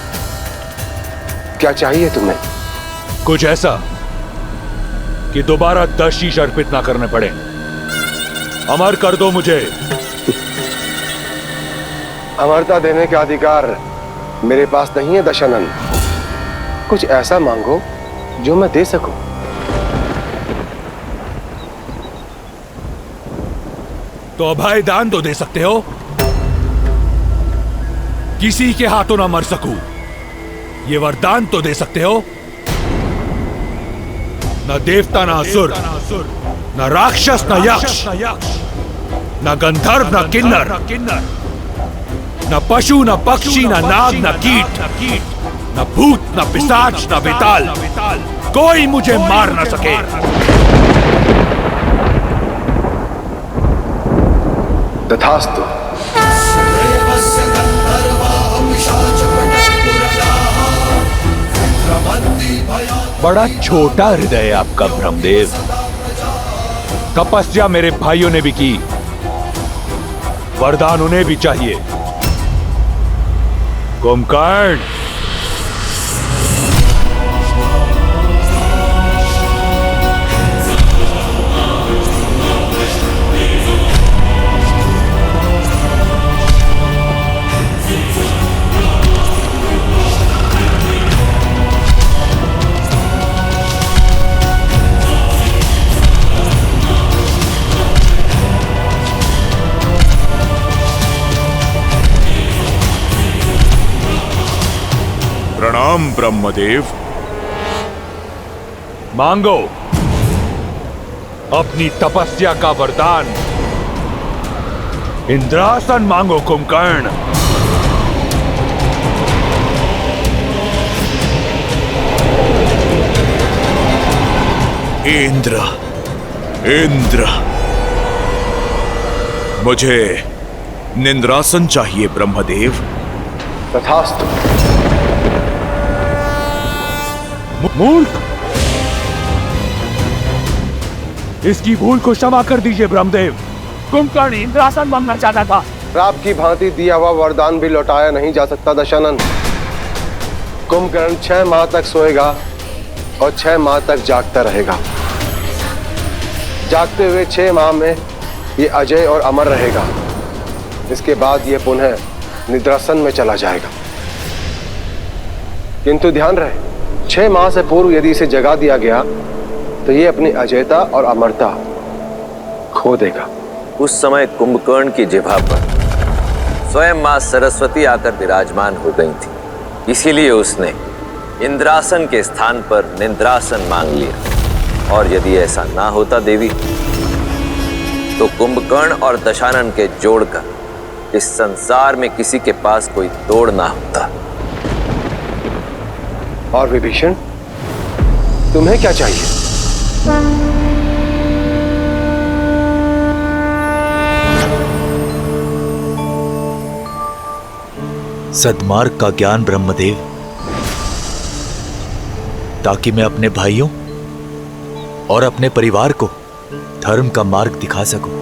क्या चाहिए तुम्हें? कुछ ऐसा कि दोबारा 10 शीश अर्पित ना करने पड़े। अमर कर दो मुझे। अमरता देने का अधिकार मेरे पास नहीं है दशानन। कुछ ऐसा मांगो जो मैं दे सकूं। तो अभय दान तो दे सकते हो। किसी के हाथों ना मर सकूं, ये वरदान तो दे सकते हो। न देवता न असुर, न राक्षस न यक्ष, न गंधर्व न किन्नर, न पशु न पक्षी न नाग न कीट, न भूत न पिशाच न बेताल, कोई मुझे मार न सके। तथास्तु। बड़ा छोटा हृदय है आपका ब्रह्मदेव। तपस्या मेरे भाइयों ने भी की, वरदान उन्हें भी चाहिए। कुंभकर्ण, प्रणाम ब्रह्मदेव। मांगो अपनी तपस्या का वरदान। इंद्रासन मांगो कुंभकर्ण। इंद्र, इंद्र, मुझे निंद्रासन चाहिए ब्रह्मदेव। तथास्तु। मूर्ख, इसकी भूल को क्षमा कर दीजिए ब्रह्मदेव। कुंभकर्ण इंद्रासन मांगना चाहता था। श्राप की भांति दिया हुआ वरदान भी लौटाया नहीं जा सकता दशानन। कुंभकर्ण 6 माह तक सोएगा और 6 माह तक जागता रहेगा। जागते हुए 6 माह में ये अजय और अमर रहेगा। इसके बाद ये पुनः निद्रासन में चला जाएगा। किंतु ध्यान रहे, 6 माह से पूर्व यदि इसे जगा दिया गया तो ये अपनी अजयता और अमरता खो देगा। उस समय कुंभकर्ण की जिह्वा पर स्वयं मां सरस्वती आकर विराजमान हो गई थी। इसीलिए उसने इंद्रासन के स्थान पर निंद्रासन मांग लिया। और यदि ऐसा ना होता देवी, तो कुंभकर्ण और दशानन के जोड़कर इस संसार में किसी के पास कोई तोड़ ना होता। और विभीषण, तुम्हें क्या चाहिए? सद्मार्ग का ज्ञान ब्रह्मदेव, ताकि मैं अपने भाइयों और अपने परिवार को धर्म का मार्ग दिखा सकूं।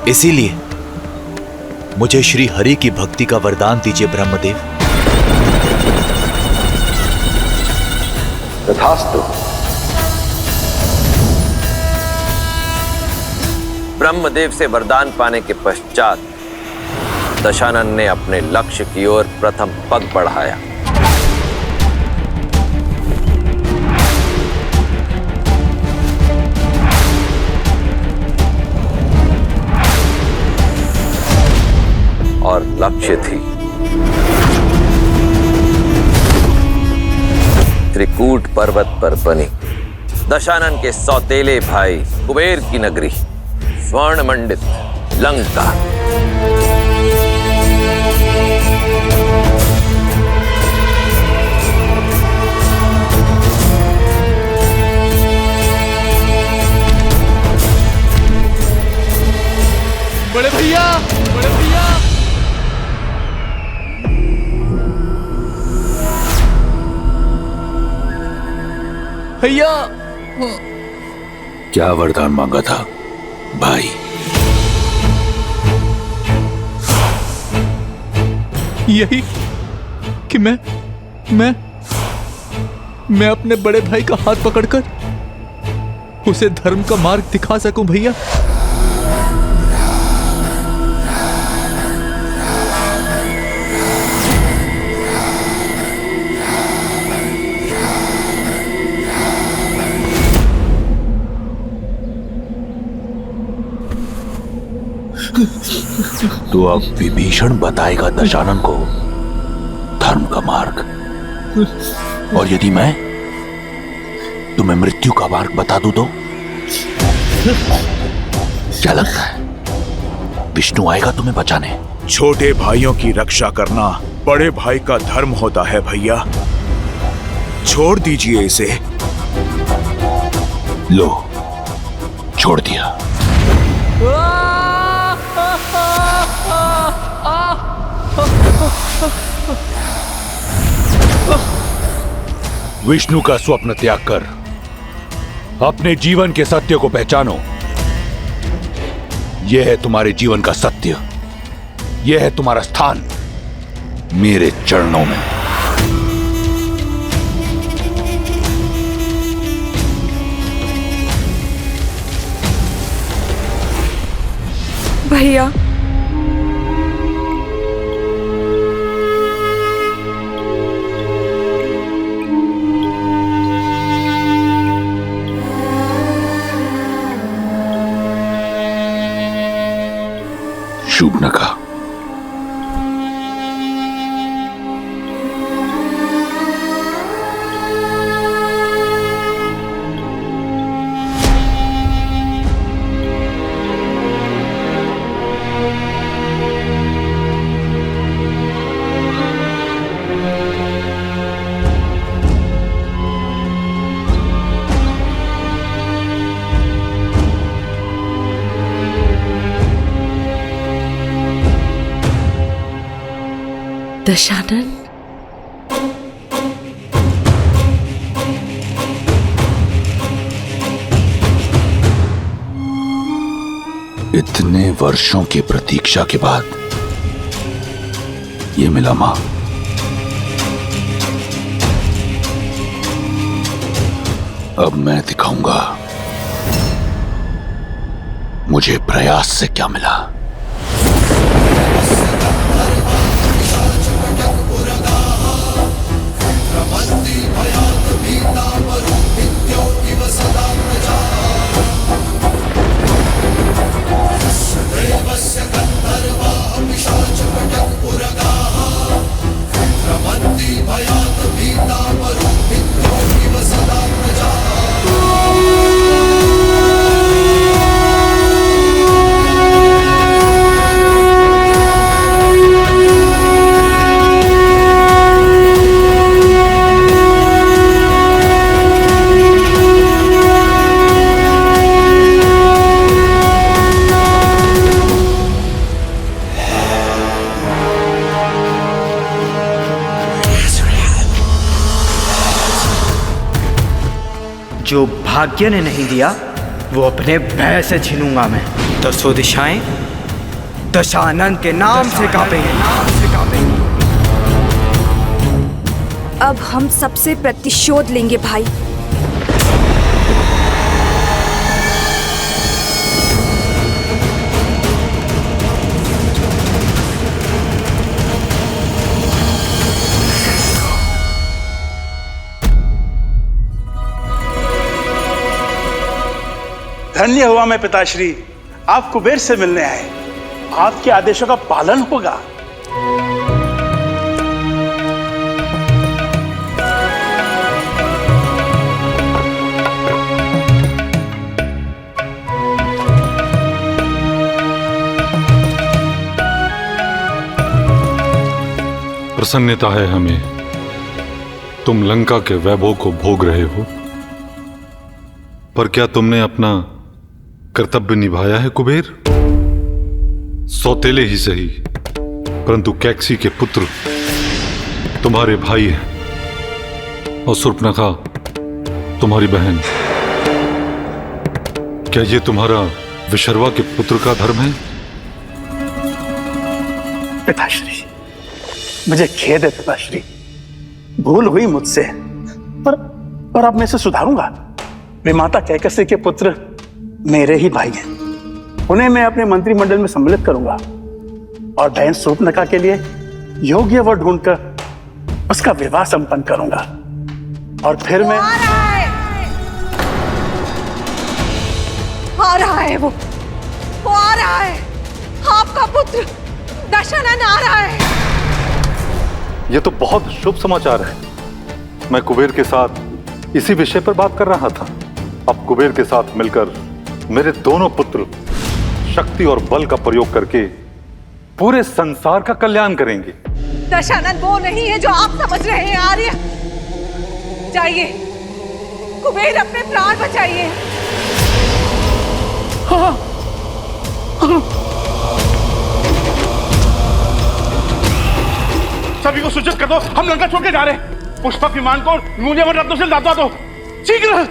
इसीलिए मुझे श्री हरि की भक्ति का वरदान दीजिए ब्रह्मदेव। तथास्तु। ब्रह्मदेव से वरदान पाने के पश्चात दशानन ने अपने लक्ष्य की ओर प्रथम पग बढ़ाया। और लक्ष्य थी त्रिकूट पर्वत पर बनी दशानन के सौतेले भाई कुबेर की नगरी स्वर्ण मंडित लंका। बड़े भैया, बड़े भैया। भैया, क्या वरदान मांगा था भाई? यही कि मैं अपने बड़े भाई का हाथ पकड़कर उसे धर्म का मार्ग दिखा सकूं भैया। तो अब विभीषण बताएगा दशानन को धर्म का मार्ग, और यदि मैं तुम्हें मृत्यु का मार्ग बता दूं तो क्या लगता है विष्णु आएगा तुम्हें बचाने? छोटे भाइयों की रक्षा करना बड़े भाई का धर्म होता है भैया, छोड़ दीजिए इसे। लो, छोड़ दिया। विष्णु का स्वप्न त्याग कर अपने जीवन के सत्य को पहचानो। यह है तुम्हारे जीवन का सत्य, यह है तुम्हारा स्थान मेरे चरणों में। भैया, शूर्पणखा, दशानन, इतने वर्षों की प्रतीक्षा के बाद ये मिला मां। अब मैं दिखाऊंगा मुझे प्रयास से क्या मिला। जो भाग्य ने नहीं दिया वो अपने भय से छीनूंगा मैं। दसों दिशाएं दशानन के नाम से कांपेंगी। अब हम सबसे प्रतिशोध लेंगे भाई। धन्य हुआ मैं पिताश्री, आप कुबेर से मिलने आए। आपके आदेशों का पालन होगा। प्रसन्नता है हमें, तुम लंका के वैभव को भोग रहे हो, पर क्या तुमने अपना कर्तव्य निभाया है कुबेर? सौतेले ही सही, परंतु कैकसी के पुत्र तुम्हारे भाई हैं और शूर्पणखा तुम्हारी बहन। क्या ये तुम्हारा विशर्वा के पुत्र का धर्म है? पिताश्री, मुझे खेद है पिताश्री, भूल हुई मुझसे, पर अब मैं इसे सुधारूंगा। वे माता कैकसी के पुत्र मेरे ही भाई हैं, उन्हें मैं अपने मंत्रिमंडल में सम्मिलित करूंगा और बहन शूर्पणखा के लिए योग्य वर ढूंढकर उसका विवाह संपन्न करूंगा। और फिर मैं आ रहा है, वो आ रहा है, आपका पुत्र दशानन आ रहा है। ये तो बहुत शुभ समाचार है। मैं कुबेर के साथ इसी विषय पर बात कर रहा था। अब कुबेर के साथ मिलकर मेरे दोनों पुत्र शक्ति और बल का प्रयोग करके पूरे संसार का कल्याण करेंगे। दशानन वो नहीं है जो आप समझ रहे हैं आर्य। जाइए कुबेर, अपने प्राण बचाइए। हाँ। सभी को सूचित कर दो, हम लंका छोड़ के जा रहे हैं। पुष्पक विमान को मूल्यवान रत्नों से लादवा दो, शीघ्र।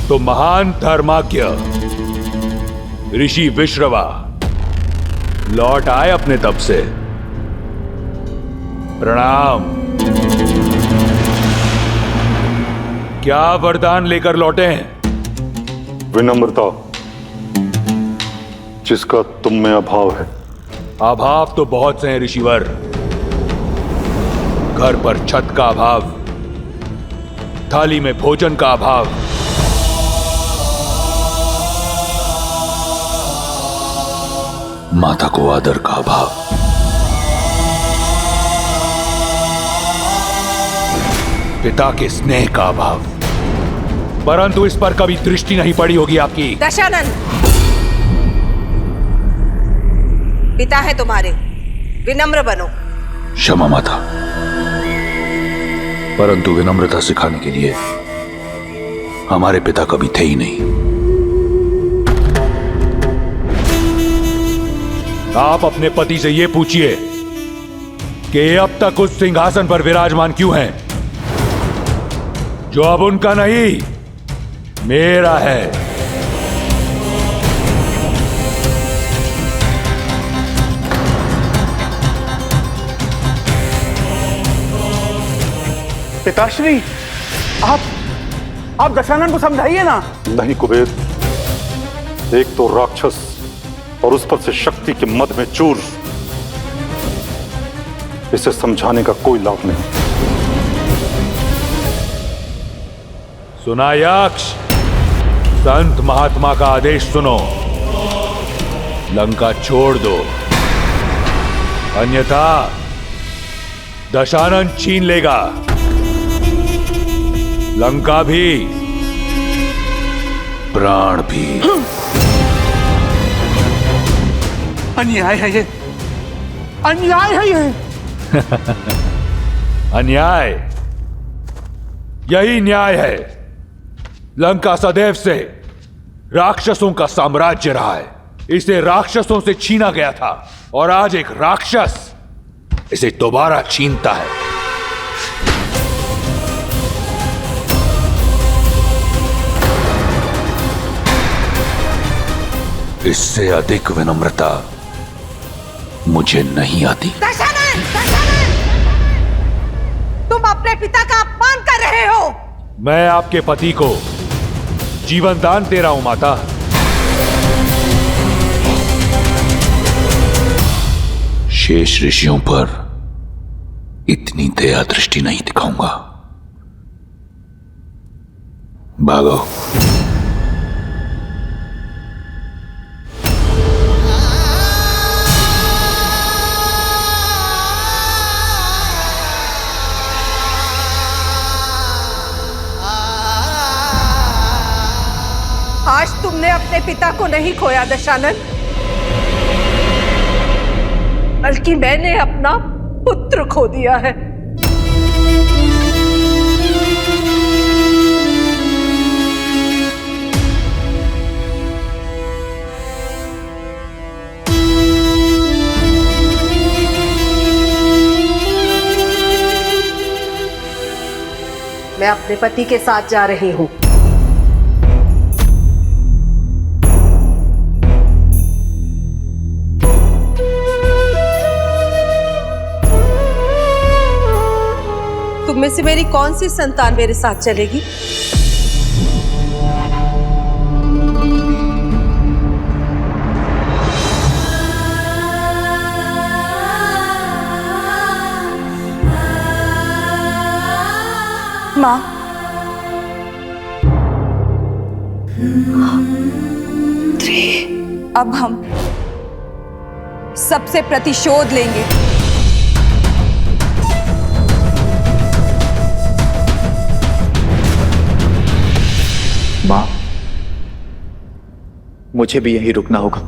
तो महान धर्माज्ञ ऋषि विश्रवा लौट आए अपने तप से। प्रणाम। क्या वरदान लेकर लौटे हैं? विनम्रता, जिसका तुम में अभाव है। अभाव तो बहुत से हैं ऋषिवर। घर पर छत का अभाव, थाली में भोजन का अभाव, माता को आदर का अभाव, पिता के स्नेह का अभाव, परंतु इस पर कभी दृष्टि नहीं पड़ी होगी आपकी। दशानन, पिता है तुम्हारे, विनम्र बनो। क्षमा माता, परंतु विनम्रता सिखाने के लिए हमारे पिता कभी थे ही नहीं। आप अपने पति से यह पूछिए कि अब तक उस सिंहासन पर विराजमान क्यों हैं, जो अब उनका नहीं मेरा है। पिताश्री, आप दशानन को समझाइए ना। नहीं कुबेर, एक तो राक्षस और उस पर से शक्ति के मद में चूर, इसे समझाने का कोई लाभ नहीं। सुना यक्ष, संत महात्मा का आदेश सुनो, लंका छोड़ दो, अन्यथा दशानन छीन लेगा, लंका भी, प्राण भी। अन्याय है ये, अन्याय है ये। अन्याय, यही न्याय है। लंका सदैव से राक्षसों का साम्राज्य रहा है। इसे राक्षसों से छीना गया था और आज एक राक्षस इसे दोबारा छीनता है। इससे अधिक विनम्रता मुझे नहीं आती। दशानन! दशानन! तुम अपने पिता का अपमान कर रहे हो। मैं आपके पति को जीवन दान दे रहा हूं माता। शेष ऋषियों पर इतनी दया दृष्टि नहीं दिखाऊंगा। भागो। आज तुमने अपने पिता को नहीं खोया दशानन, बल्कि मैंने अपना पुत्र खो दिया है। मैं अपने पति के साथ जा रही हूं। तुम में से मेरी कौन सी संतान मेरे साथ चलेगी? माँ, अब हम सबसे प्रतिशोध लेंगे। माँ, मुझे भी यहीं रुकना होगा।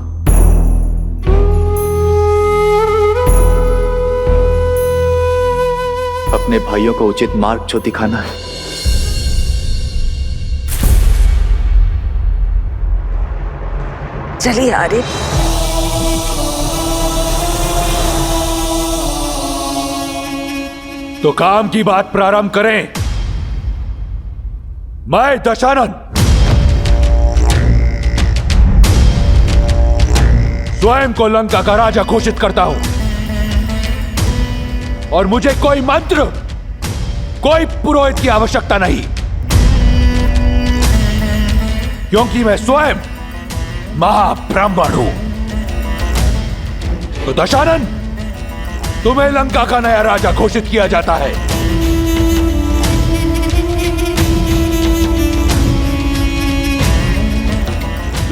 अपने भाइयों को उचित मार्ग जो दिखाना है। चलिए आर्य। तो काम की बात प्रारंभ करें। मैं दशानन स्वयं को लंका का राजा घोषित करता हूं और मुझे कोई मंत्र, कोई पुरोहित की आवश्यकता नहीं, क्योंकि मैं स्वयं महाब्राह्मण हूं। तो दशानन, तुम्हें लंका का नया राजा घोषित किया जाता है।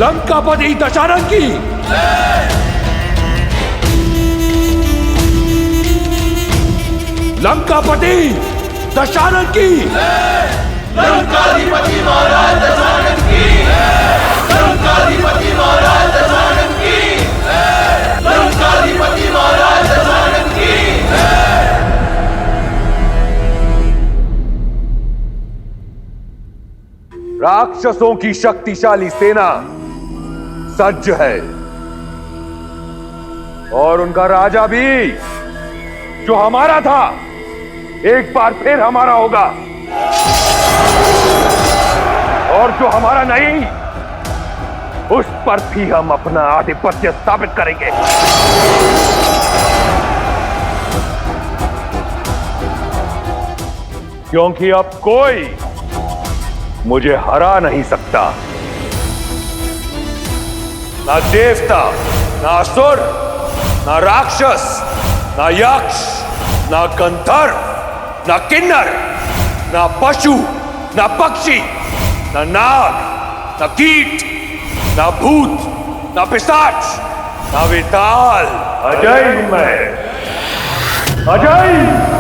लंकापति दशानन की लंकापति दशानन की लंकाधिपति महाराज दशानन की लंकाधिपति महाराज दशानन की लंकाधिपति महाराज दशानन की। राक्षसों की शक्तिशाली सेना सज्ज है और उनका राजा भी, जो हमारा था, एक बार फिर हमारा होगा, और जो हमारा नहीं, उस पर भी हम अपना आधिपत्य स्थापित करेंगे। क्योंकि अब कोई मुझे हरा नहीं सकता। ना देवता, ना असुर, ना राक्षस, ना यक्ष, ना गंधर्व, ना किन्नर, ना पशु, ना पक्षी, ना नाग, ना कीट, ना भूत, ना पिशाच, ना विताल। अजय हूं मैं, अजय।